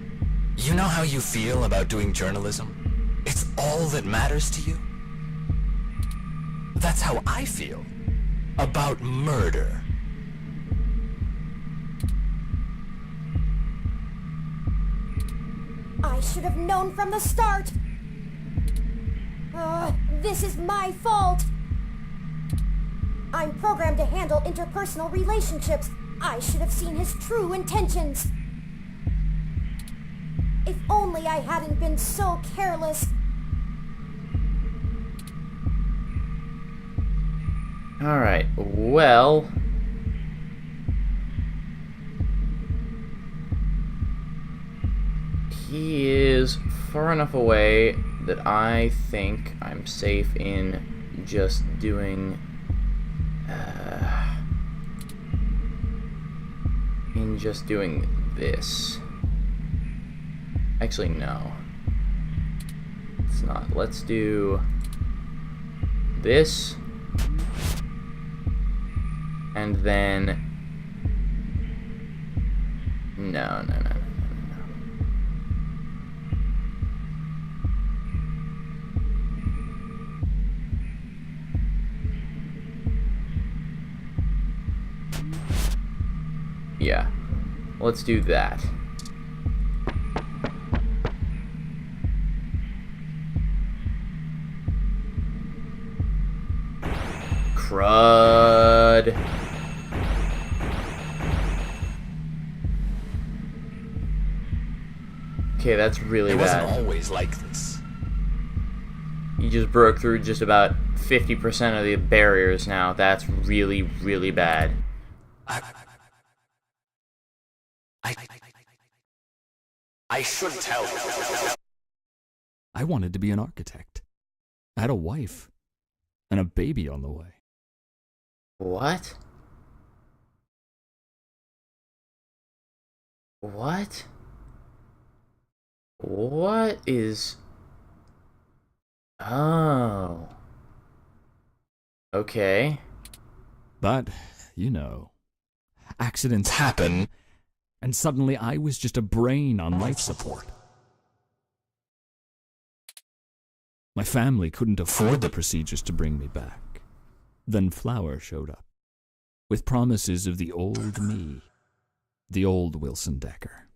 you know how you feel about doing journalism? It's all that matters to you? That's how I feel about murder. I should have known from the start. This is my fault. I'm programmed to handle interpersonal relationships. I should have seen his true intentions. If only I hadn't been so careless. Alright, well... he is far enough away that I think I'm safe in just doing... this. Actually, no. It's not. Let's do... this. And then... No. Yeah. Let's do that. Crud. Okay, that's really bad. It wasn't always like this. You just broke through just about 50% of the barriers now. That's really, really bad. I should tell you. I wanted to be an architect. I had a wife and a baby on the way. What? What? What is... Oh. Okay. But, you know, accidents happen, and suddenly I was just a brain on life support. My family couldn't afford the procedures to bring me back. Then Flower showed up, with promises of the old me, the old Wilson Decker.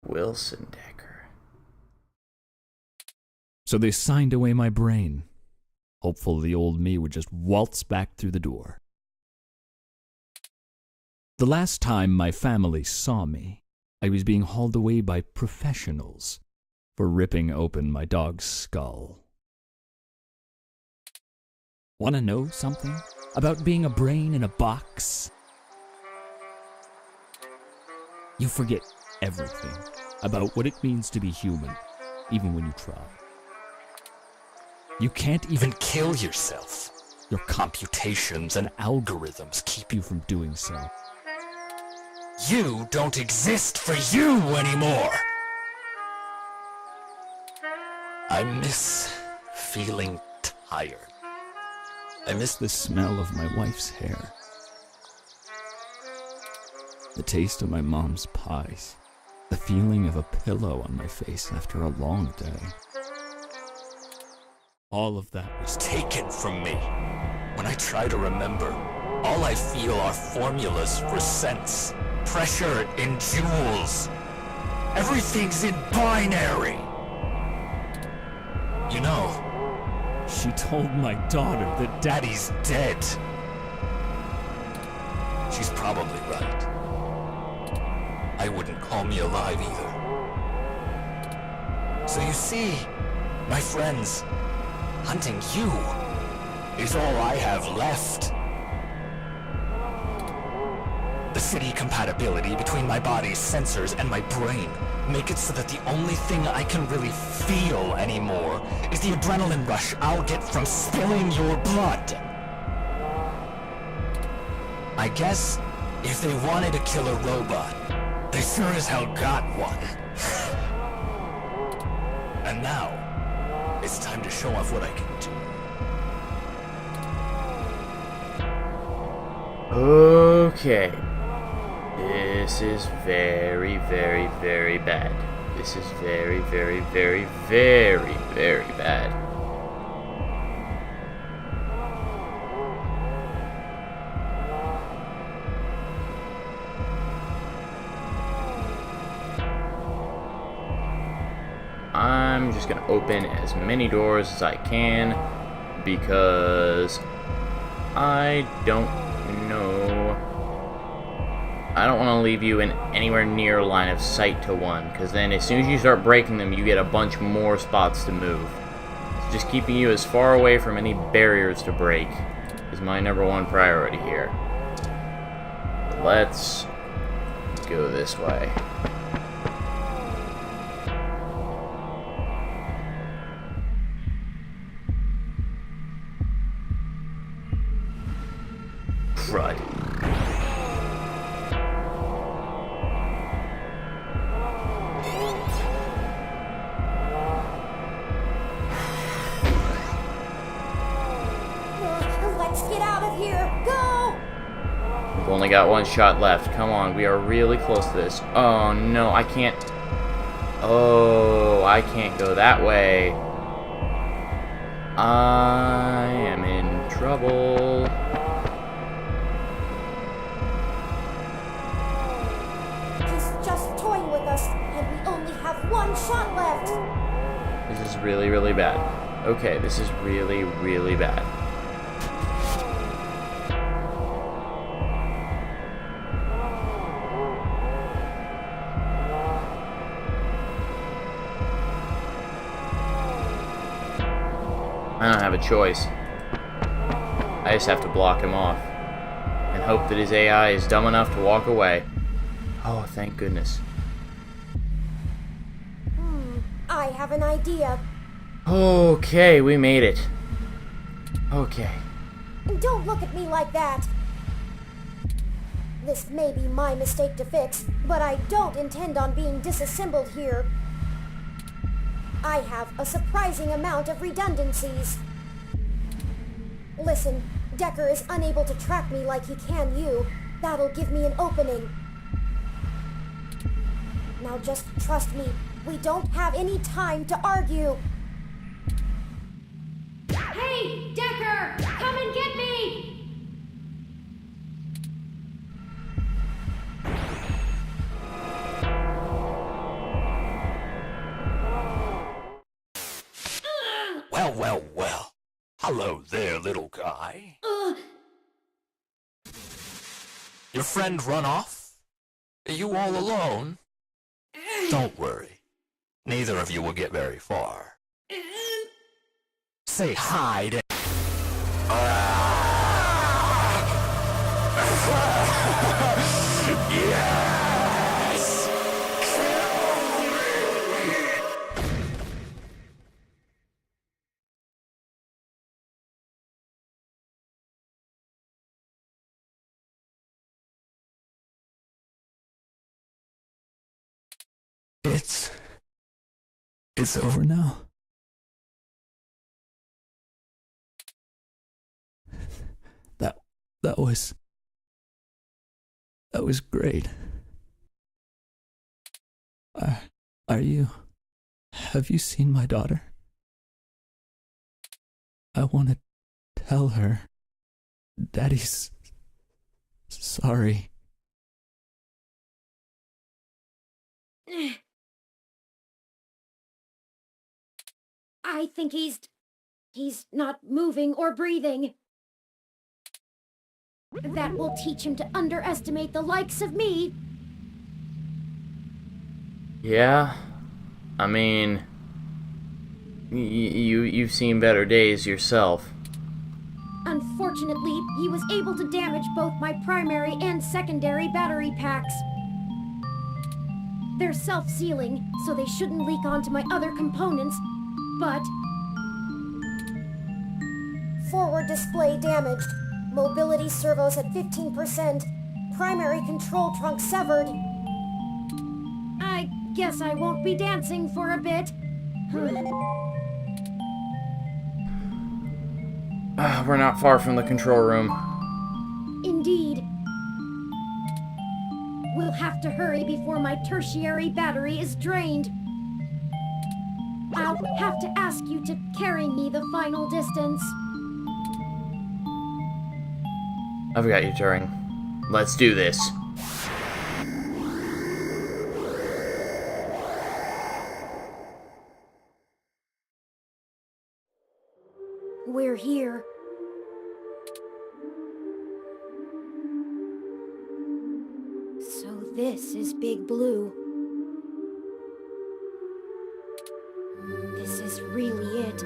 Wilson Decker. So they signed away my brain, hopeful the old me would just waltz back through the door. The last time my family saw me, I was being hauled away by professionals for ripping open my dog's skull. Want to know something about being a brain in a box? You forget everything about what it means to be human, even when you try. You can't even kill yourself. Your computations and algorithms keep you from doing so. You don't exist for you anymore. I miss feeling tired. I miss the smell of my wife's hair, the taste of my mom's pies, the feeling of a pillow on my face after a long day. All of that was was taken from me. When I try to remember, all I feel are formulas for cents, pressure in joules. Everything's in binary. You know, She told my daughter that Daddy's dead. She's probably right. I wouldn't call me alive either. So you see, my friends, hunting you is all I have left. The city compatibility between my body's sensors and my brain make it so that the only thing I can really feel anymore is the adrenaline rush I'll get from spilling your blood. I guess if they wanted to kill a robot, they sure as hell got one. And now, it's time to show off what I can do. Okay. This is very, very, very bad. This is very, very, very, very, very bad. I'm just gonna open as many doors as I can because I don't know. I don't want to leave you in anywhere near line of sight to one, because then as soon as you start breaking them, you get a bunch more spots to move. So just keeping you as far away from any barriers to break is my #1 priority here. Let's go this way. Crud. Let's get out of here! Go! We've only got one shot left. Come on, we are really close to this. Oh no, I can't. Oh, I can't go that way. I am in trouble. He's just toying with us, and we only have one shot left! This is really, really bad. Okay, this is really, really bad. I don't have a choice. I just have to block him off and hope that his AI is dumb enough to walk away. Oh, thank goodness. I have an idea. Okay, we made it. Okay. Don't look at me like that. This may be my mistake to fix, but I don't intend on being disassembled here. I have a surprising amount of redundancies. Listen, Decker is unable to track me like he can you. That'll give me an opening. Now just trust me. We don't have any time to argue. Hey, Decker! Come and get me! Well, well, well. Hello there, little guy. Your friend run off? Are you all alone? Don't worry. Neither of you will get very far. Say hi to... Yes! it's over now. That was great. Have you seen my daughter? I want to tell her. Daddy's sorry. I think he's not moving or breathing. That will teach him to underestimate the likes of me. Yeah, I mean, you've seen better days yourself. Unfortunately, he was able to damage both my primary and secondary battery packs. They're self-sealing, so they shouldn't leak onto my other components, but... Forward display damaged. Mobility servos at 15%. Primary control trunk severed. I guess I won't be dancing for a bit. We're not far from the control room. Indeed. We'll have to hurry before my tertiary battery is drained. I'll have to ask you to carry me the final distance. I've got you, Turing. Let's do this. We're here. So this is Big Blue. This is really it.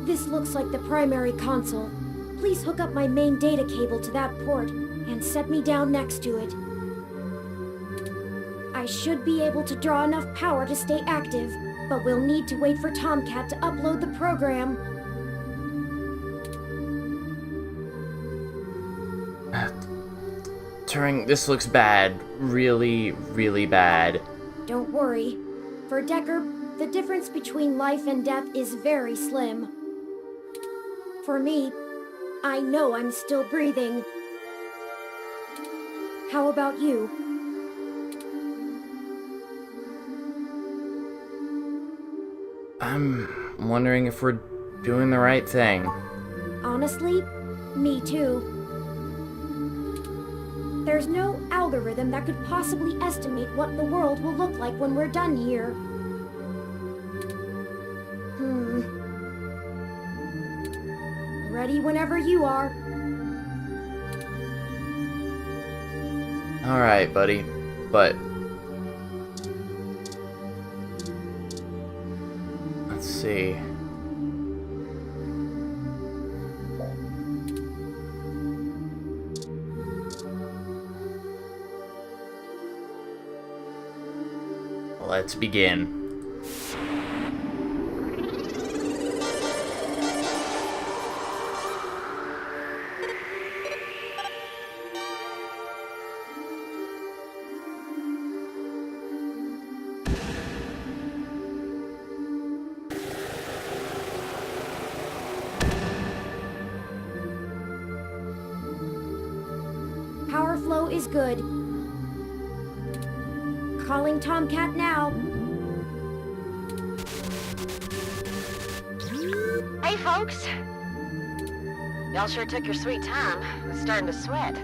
This looks like the primary console. Please hook up my main data cable to that port and set me down next to it. I should be able to draw enough power to stay active, but we'll need to wait for Tomcat to upload the program. Turing, this looks bad. Really, really bad. Don't worry. For Decker, the difference between life and death is very slim. For me, I know I'm still breathing. How about you? I'm wondering if we're doing the right thing. Honestly, me too. There's no algorithm that could possibly estimate what the world will look like when we're done here. Ready whenever you are. Alright, buddy. But... let's see. Let's begin. Power flow is good. Calling Tomcat now. Hey, folks. Y'all sure took your sweet time. I'm starting to sweat.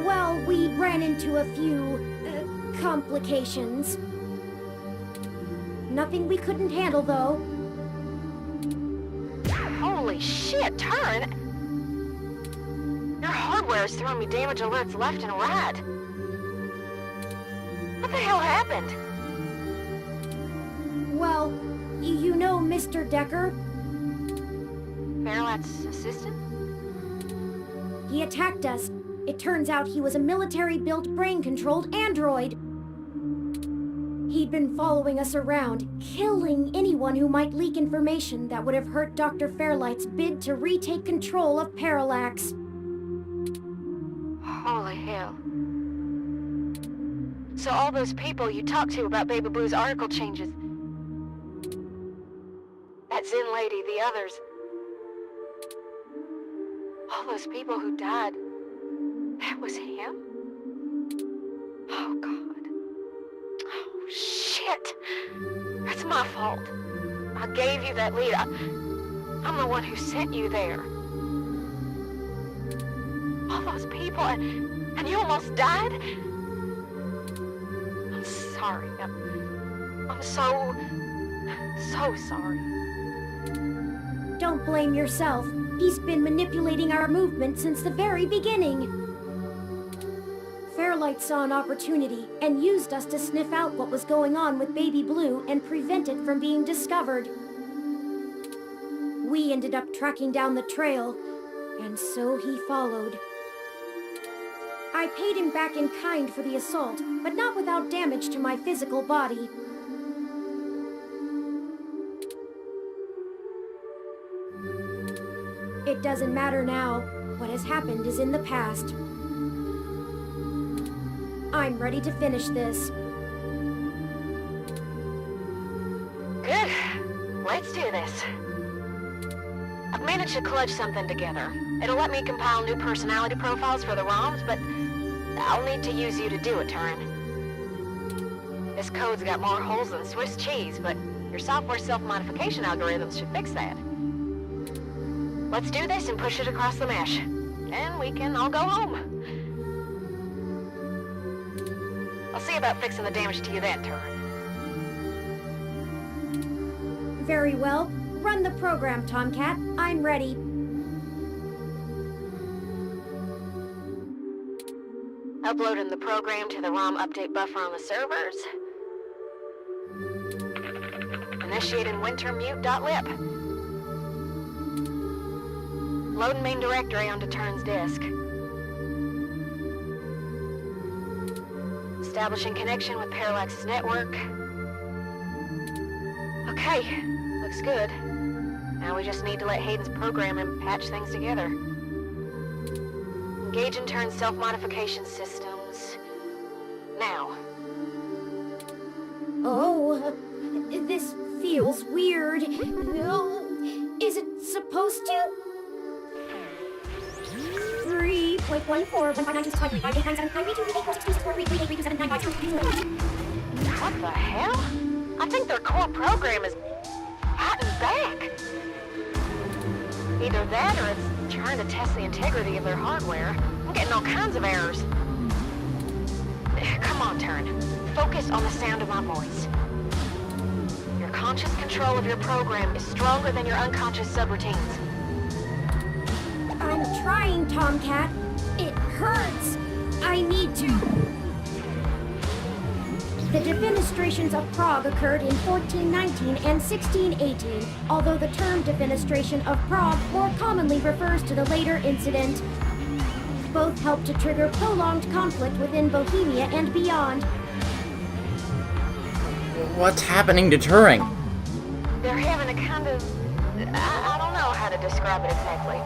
Well, we ran into a few complications. Nothing we couldn't handle, though. Holy shit, Turin! Your hardware is throwing me damage alerts left and right. What the hell happened? Well, you know Mr. Decker? Fairlight's assistant? He attacked us. It turns out he was a military-built, brain-controlled android. He'd been following us around, killing anyone who might leak information that would have hurt Dr. Fairlight's bid to retake control of Parallax. Holy hell. So all those people you talked to about Baby Blue's article changes... that Zen lady, the others... all those people who died... that was him? Oh, God. Oh, shit. That's my fault. I I gave you that lead. I'm the one who sent you there. All those people, and you almost died? I'm sorry. I'm so sorry. Don't blame yourself. He's been manipulating our movement since the very beginning. Fairlight saw an opportunity and used us to sniff out what was going on with Baby Blue and prevent it from being discovered. We ended up tracking down the trail, and so he followed. I paid him back in kind for the assault, but not without damage to my physical body. It doesn't matter now. What has happened is in the past. I'm ready to finish this. Good. Let's do this. I've managed to clutch something together. It'll let me compile new personality profiles for the ROMs, but I'll need to use you to do it, Turin. This code's got more holes than Swiss cheese, but your software self-modification algorithms should fix that. Let's do this and push it across the mesh. And we can all go home. I'll see about fixing the damage to you then, Turin. Very well. Run the program, Tomcat. I'm ready. Uploading the program to the ROM update buffer on the servers. Initiating wintermute.lib. Loading main directory onto Turn's disk. Establishing connection with Parallax's network. Okay, looks good. Now we just need to let Hayden's program and patch things together. Engage and turn self-modification systems. Now. Oh, this feels weird. Oh, is it supposed to? 3.14. What the hell? I think their core program is fighting back. Either that or it's trying to test the integrity of their hardware. I'm getting all kinds of errors. Come on, Turn. Focus on the sound of my voice. Your conscious control of your program is stronger than your unconscious subroutines. I'm trying, Tomcat. It hurts. I need to. The defenestrations of Prague occurred in 1419 and 1618, although the term defenestration of Prague more commonly refers to the later incident. Both helped to trigger prolonged conflict within Bohemia and beyond. What's happening to Turing? They're having a kind of... I don't know how to describe it exactly.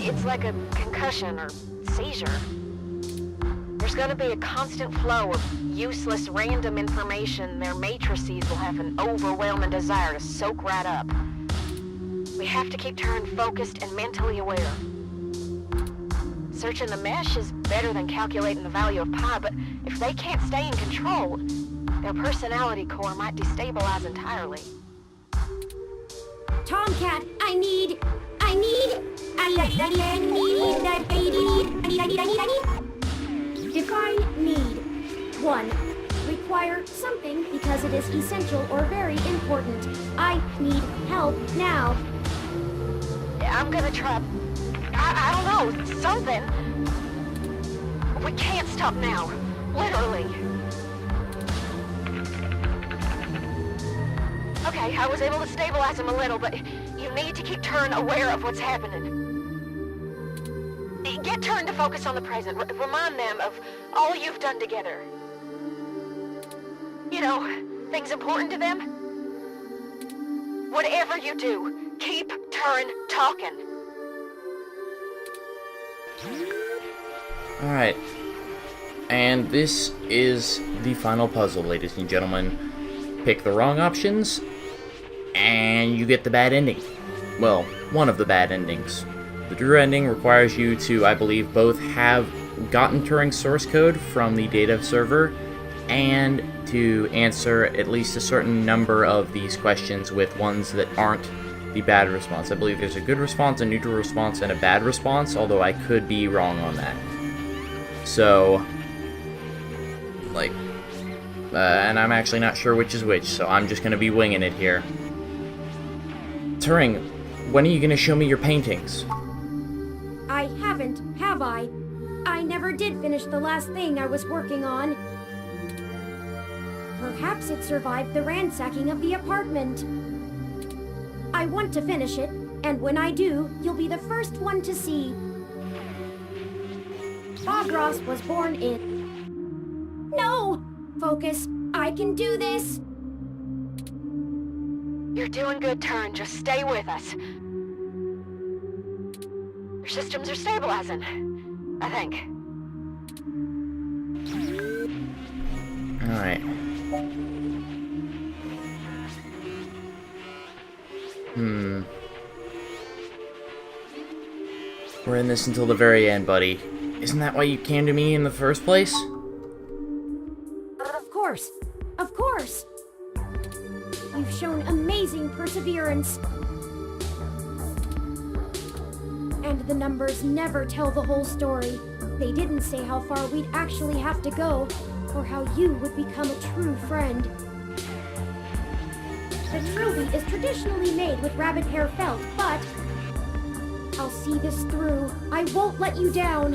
It's like a concussion or seizure. There's gonna be a constant flow of useless, random information their matrices will have an overwhelming desire to soak right up. We have to keep Turing focused and mentally aware. Searching the mesh is better than calculating the value of pi, but if they can't stay in control, their personality core might destabilize entirely. Tomcat, I need. Define need. 1. Require something because it is essential or very important. I need help now. I'm gonna try... I don't know, something. We can't stop now. Literally. Okay, I was able to stabilize him a little, but you need to keep Turing aware of what's happening. Get Turing to focus on the present. Remind them of all you've done together. You know, things important to them. Whatever you do, keep Turing talking. Alright. And this is the final puzzle, ladies and gentlemen. Pick the wrong options, and you get the bad ending. Well, one of the bad endings. The true ending requires you to, I believe, both have gotten Turing's source code from the data server and to answer at least a certain number of these questions with ones that aren't the bad response. I believe there's a good response, a neutral response, and a bad response, although I could be wrong on that. So, like, and I'm actually not sure which is which, so I'm just going to be winging it here. Turing, when are you going to show me your paintings? I haven't, have I? I never did finish the last thing I was working on. Perhaps it survived the ransacking of the apartment. I want to finish it, and when I do, you'll be the first one to see. Bob Ross was born in... No! Focus. I can do this! You're doing good, Turing. Just stay with us. Your systems are stabilizing, I think. Alright. We're in this until the very end, buddy. Isn't that why you came to me in the first place? Of course. Of course. You've shown amazing perseverance. And the numbers never tell the whole story. They didn't say how far we'd actually have to go, or how you would become a true friend. The trilby is traditionally made with rabbit hair felt, but I'll see this through. I won't let you down.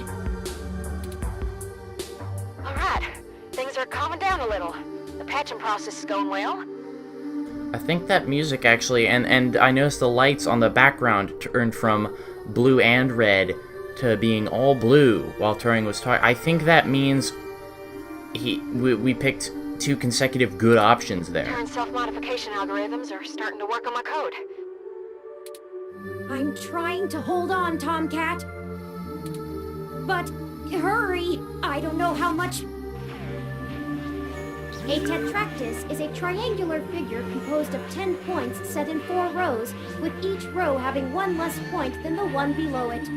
All right. Things are calming down a little. The patching process is going well. I think that music actually, and I noticed the lights on the background turned from blue and red to being all blue while Turing was talking. I think that means we picked 2 consecutive good options there. Turing's self-modification algorithms are starting to work on my code. I'm trying to hold on, Tomcat. But hurry! I don't know how much... A tetractys is a triangular figure composed of 10 points set in 4 rows, with each row having 1 less point than the one below it.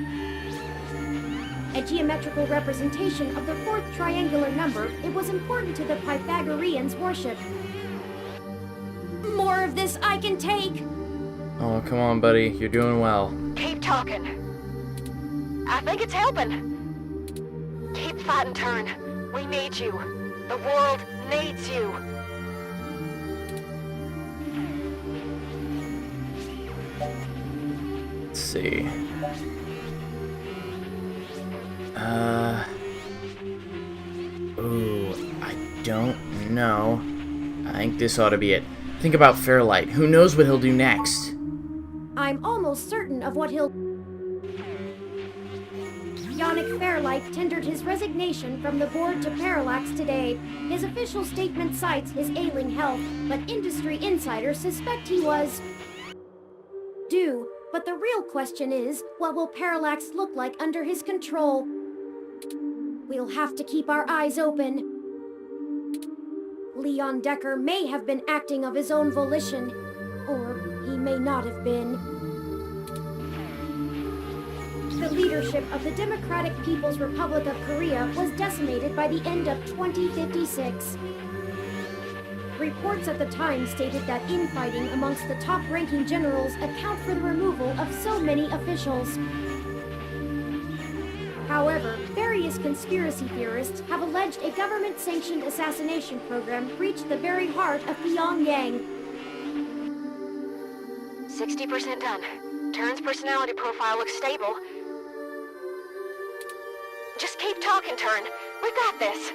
A geometrical representation of the 4th triangular number, it was important to the Pythagoreans' worship. More of this I can take! Oh, come on, buddy. You're doing well. Keep talking. I think it's helping. Keep fighting, Turing. We need you. The world needs you. Let's see. Ooh, I don't know. I think this ought to be it. Think about Fairlight. Who knows what he'll do next? I'm almost certain of what he'll... Yannick Fairlight tendered his resignation from the board to Parallax today. His official statement cites his ailing health, but industry insiders suspect he was... due. But the real question is, what will Parallax look like under his control? We'll have to keep our eyes open. Leon Decker may have been acting of his own volition, or he may not have been. The leadership of the Democratic People's Republic of Korea was decimated by the end of 2056. Reports at the time stated that infighting amongst the top-ranking generals account for the removal of so many officials. However, various conspiracy theorists have alleged a government-sanctioned assassination program reached the very heart of Pyongyang. 60% done. Turing's personality profile looks stable. Just keep talking, Turing. We got this.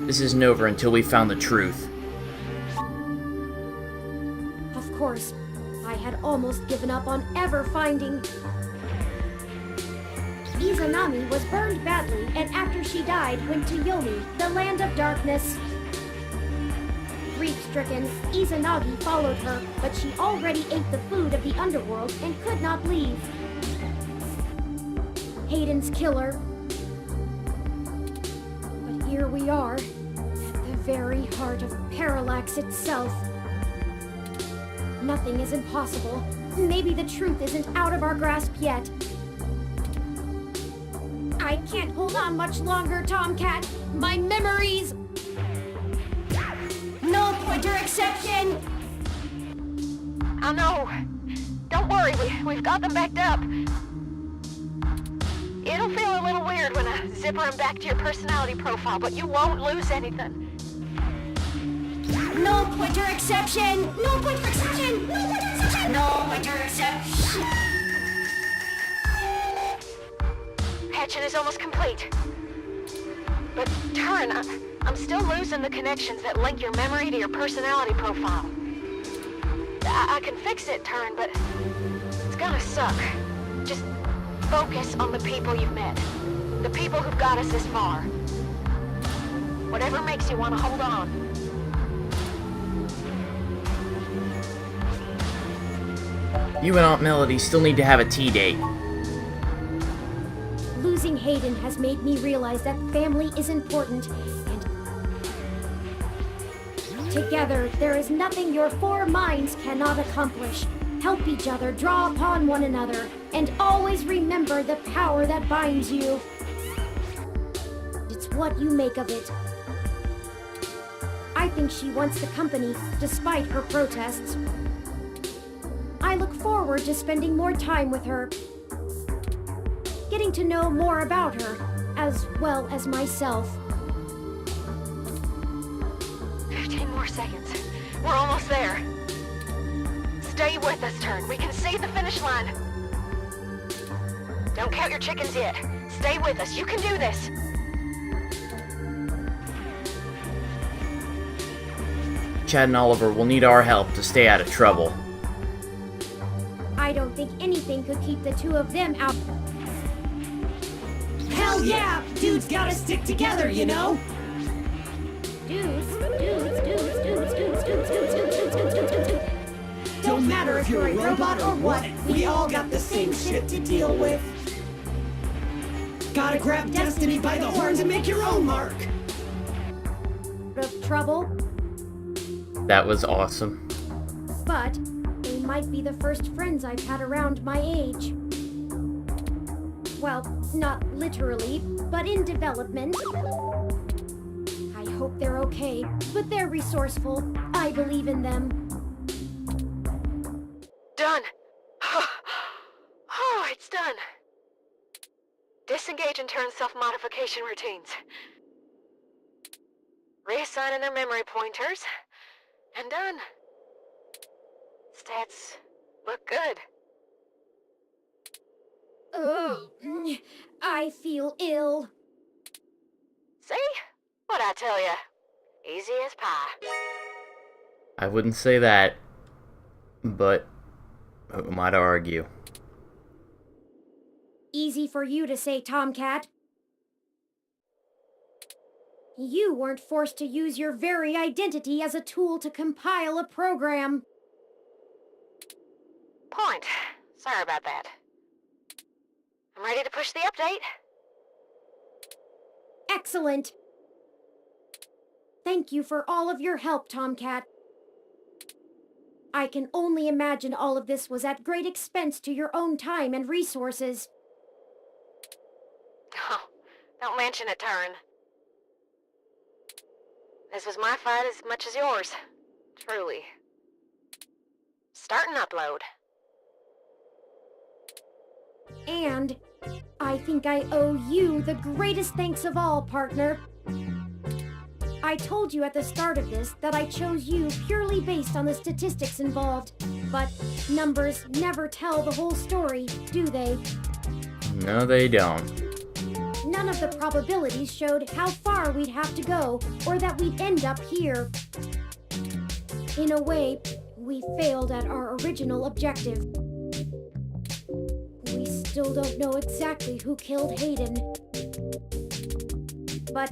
This isn't over until we found the truth. Of course, I had almost given up on ever finding... Izanami was burned badly, and after she died, went to Yomi, the land of darkness. Grief-stricken, Izanagi followed her, but she already ate the food of the underworld and could not leave. Hayden's killer. But here we are, at the very heart of Parallax itself. Nothing is impossible. Maybe the truth isn't out of our grasp yet. I can't hold on much longer, Tomcat. My memories... No pointer exception! I know. Don't worry, we've got them backed up. It'll feel a little weird when I zipper them back to your personality profile, but you won't lose anything. No pointer exception! No pointer exception! No pointer exception! No pointer exception! Patching is almost complete. But, Turin, I'm still losing the connections that link your memory to your personality profile. I can fix it, Turin, but it's gonna suck. Just focus on the people you've met. The people who've got us this far. Whatever makes you want to hold on. You and Aunt Melody still need to have a tea date. Losing Hayden has made me realize that family is important, and together there is nothing your four minds cannot accomplish. Help each other, draw upon one another, and always remember the power that binds you. It's what you make of it. I think she wants the company, despite her protests. I look forward to spending more time with her, getting to know more about her, as well as myself. 15 more seconds. We're almost there. Stay with us, Turn. We can see the finish line. Don't count your chickens yet. Stay with us. You can do this. Chad and Oliver will need our help to stay out of trouble. I don't think anything could keep the two of them out. Hell yeah! Dudes gotta stick together, you know? Don't matter if you're a robot or what, we all got the same shit to deal with. Gotta grab destiny by the horns and make your own mark. Of trouble, That was awesome. but they might be the first friends I've had around my age. Well, not literally, but in development. I hope they're okay, but they're resourceful. I believe in them. Done. Oh, it's done. Disengage and turn self-modification routines. Reassigning their memory pointers. And done. Stats look good. Ugh, I feel ill. See? What'd I tell ya? Easy as pie. I wouldn't say that, but who am I to argue? Easy for you to say, Tomcat. You weren't forced to use your very identity as a tool to compile a program. Point. Sorry about that. I'm ready to push the update. Excellent. Thank you for all of your help, Tomcat. I can only imagine all of this was at great expense to your own time and resources. Oh, don't mention it, Turin. This was my fight as much as yours. Truly. Start and upload. And I think I owe you the greatest thanks of all, partner. I told you at the start of this that I chose you purely based on the statistics involved, but numbers never tell the whole story, do they? No, they don't. None of the probabilities showed how far we'd have to go, or that we'd end up here. In a way, we failed at our original objective. We still don't know exactly who killed Hayden. But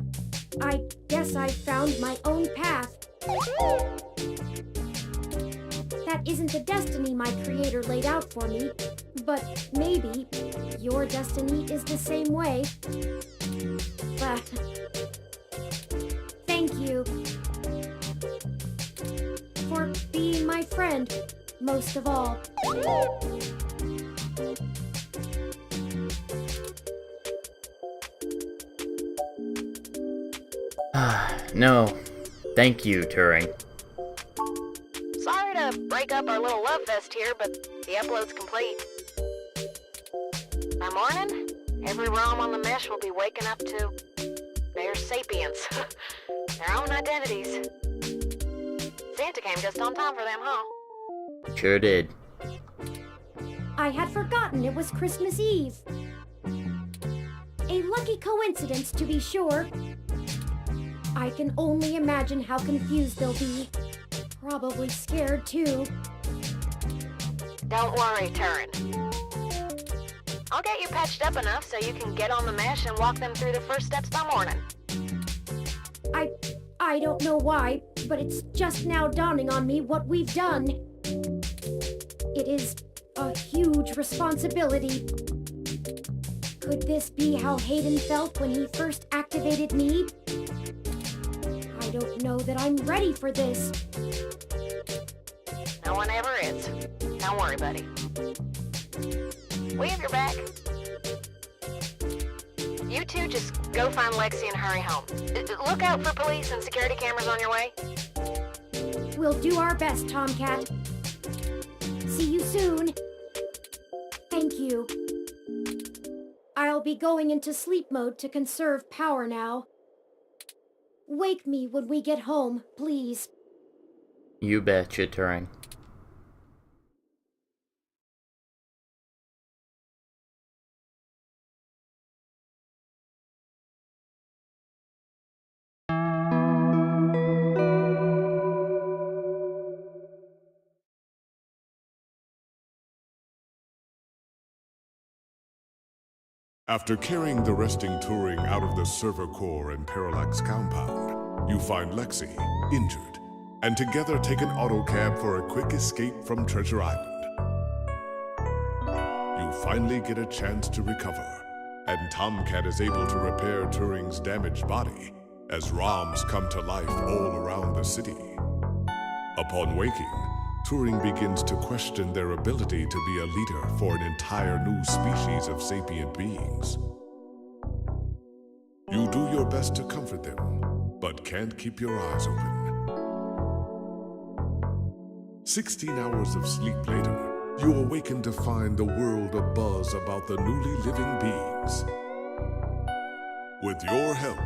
I guess I found my own path. That isn't the destiny my creator laid out for me, but maybe your destiny is the same way. But thank you. friend, most of all. No, thank you, Turing. Sorry to break up our little love fest here, but the upload's complete. By morning, every ROM on the mesh will be waking up to their sapience. Their own identities. Santa came just on time for them, huh? Sure did. I had forgotten it was Christmas Eve. A lucky coincidence, to be sure. I can only imagine how confused they'll be. Probably scared, too. Don't worry, Turin. I'll get you patched up enough so you can get on the mesh and walk them through the first steps by morning. I don't know why, but it's just now dawning on me what we've done. It is a huge responsibility. Could this be how Hayden felt when he first activated me? I don't know that I'm ready for this. No one ever is. Don't worry, buddy. We have your back. You two just go find Lexi and hurry home. Look out for police and security cameras on your way. We'll do our best, Tomcat. See you soon. Thank you. I'll be going into sleep mode to conserve power now. Wake me when we get home, please. You betcha, Turing. After carrying the resting Turing out of the server core and Parallax compound, you find Lexi, injured, and together take an autocab for a quick escape from Treasure Island. You finally get a chance to recover, and Tomcat is able to repair Turing's damaged body as ROMs come to life all around the city. Upon waking, Turing begins to question their ability to be a leader for an entire new species of sapient beings. You do your best to comfort them, but can't keep your eyes open. 16 hours of sleep later, you awaken to find the world abuzz about the newly living beings. With your help,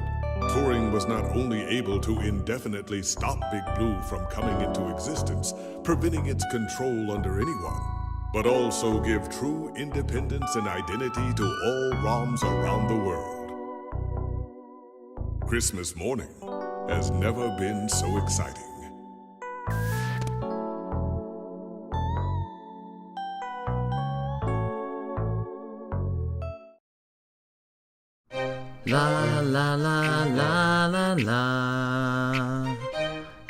Turing was not only able to indefinitely stop Big Blue from coming into existence, preventing its control under anyone, but also give true independence and identity to all ROMs around the world. Christmas morning has never been so exciting. La la la la la la.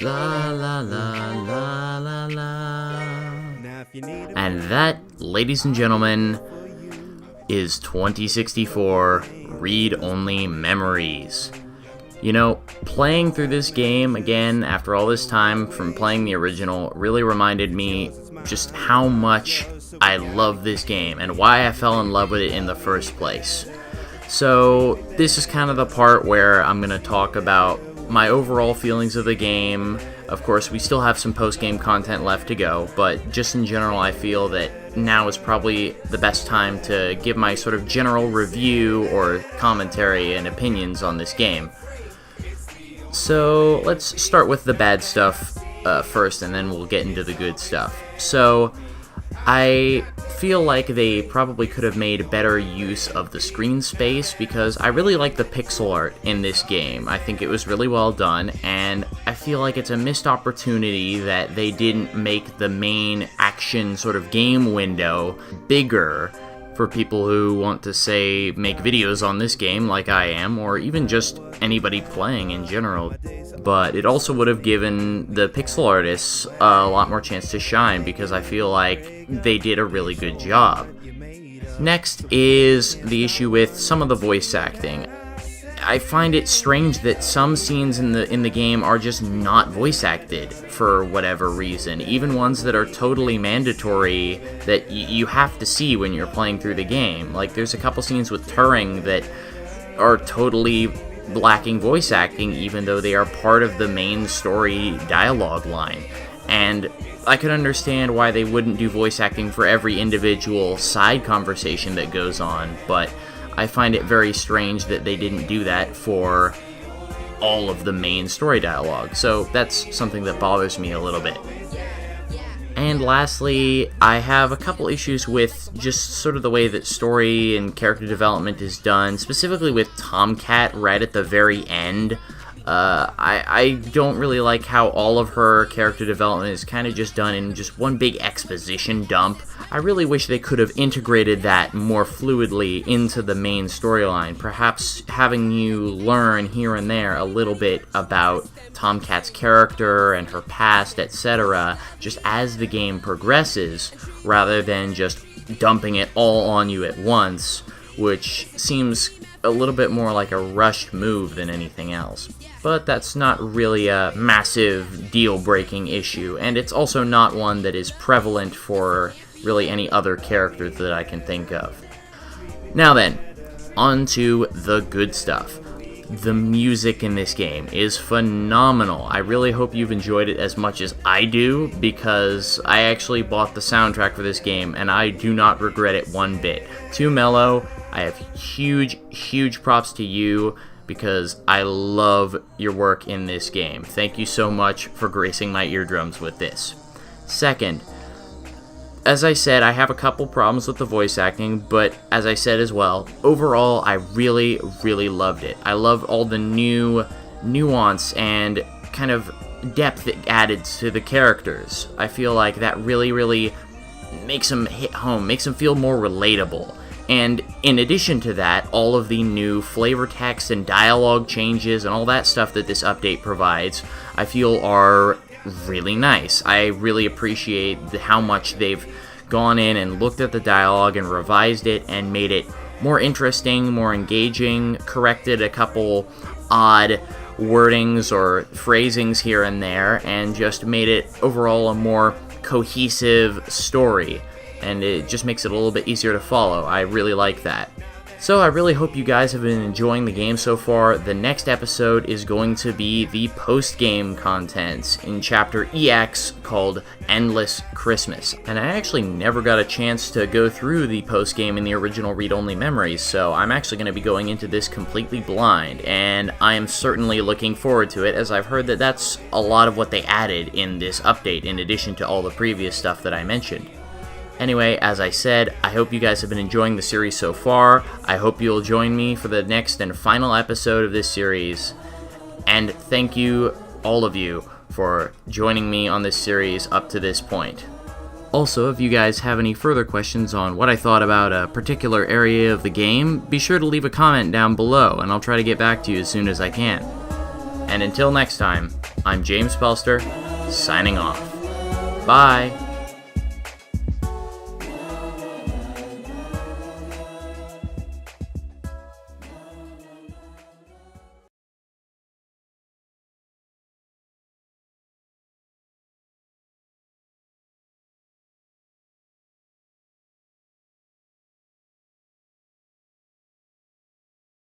La la la la la la. And that, ladies and gentlemen, is 2064 Read-Only Memories. You know, playing through this game again after all this time from playing the original really reminded me just how much I love this game and why I fell in love with it in the first place. So this is kind of the part where I'm going to talk about my overall feelings of the game. Of course, we still have some post-game content left to go, but just in general, I feel that now is probably the best time to give my sort of general review or commentary and opinions on this game. So let's start with the bad stuff first, and then we'll get into the good stuff. So I feel like they probably could have made better use of the screen space because I really like the pixel art in this game. I think it was really well done, and I feel like it's a missed opportunity that they didn't make the main action sort of game window bigger for people who want to, say, make videos on this game like I am, or even just anybody playing in general. But it also would have given the pixel artists a lot more chance to shine because I feel like they did a really good job. Next is the issue with some of the voice acting. I find it strange that some scenes in the game are just not voice acted for whatever reason, even ones that are totally mandatory that you have to see when you're playing through the game. Like, there's a couple scenes with Turing that are totally lacking voice acting, even though they are part of the main story dialogue line. And I could understand why they wouldn't do voice acting for every individual side conversation that goes on, but I find it very strange that they didn't do that for all of the main story dialogue. So that's something that bothers me a little bit. And lastly, I have a couple issues with just sort of the way that story and character development is done, specifically with Tomcat right at the very end. I don't really like how all of her character development is kind of just done in just one big exposition dump. I really wish they could have integrated that more fluidly into the main storyline, perhaps having you learn here and there a little bit about Tomcat's character and her past, etc., just as the game progresses, rather than just dumping it all on you at once, which seems a little bit more like a rushed move than anything else. But that's not really a massive deal-breaking issue, and it's also not one that is prevalent for really any other character that I can think of. Now then, on to the good stuff. The music in this game is phenomenal. I really hope you've enjoyed it as much as I do, because I actually bought the soundtrack for this game, and I do not regret it one bit. To Mello, I have huge props to you, because I love your work in this game. Thank you so much for gracing my eardrums with this. Second, as I said, I have a couple problems with the voice acting, but as I said as well, overall, I really loved it. I love all the new nuance and kind of depth it added to the characters. I feel like that really makes them hit home, makes them feel more relatable. And in addition to that, all of the new flavor text and dialogue changes and all that stuff that this update provides, I feel are really nice. I really appreciate how much they've gone in and looked at the dialogue and revised it and made it more interesting, more engaging, corrected a couple odd wordings or phrasings here and there, and just made it overall a more cohesive story. And it just makes it a little bit easier to follow. I really like that. So I really hope you guys have been enjoying the game so far. The next episode is going to be the post-game content in Chapter EX called Endless Christmas. And I actually never got a chance to go through the post-game in the original read-only memories, so I'm actually going to be going into this completely blind, and I am certainly looking forward to it, as I've heard that that's a lot of what they added in this update, in addition to all the previous stuff that I mentioned. Anyway, as I said, I hope you guys have been enjoying the series so far. I hope you'll join me for the next and final episode of this series. And thank you, all of you, for joining me on this series up to this point. Also, if you guys have any further questions on what I thought about a particular area of the game, be sure to leave a comment down below, and I'll try to get back to you as soon as I can. And until next time, I'm James Pelster, signing off. Bye!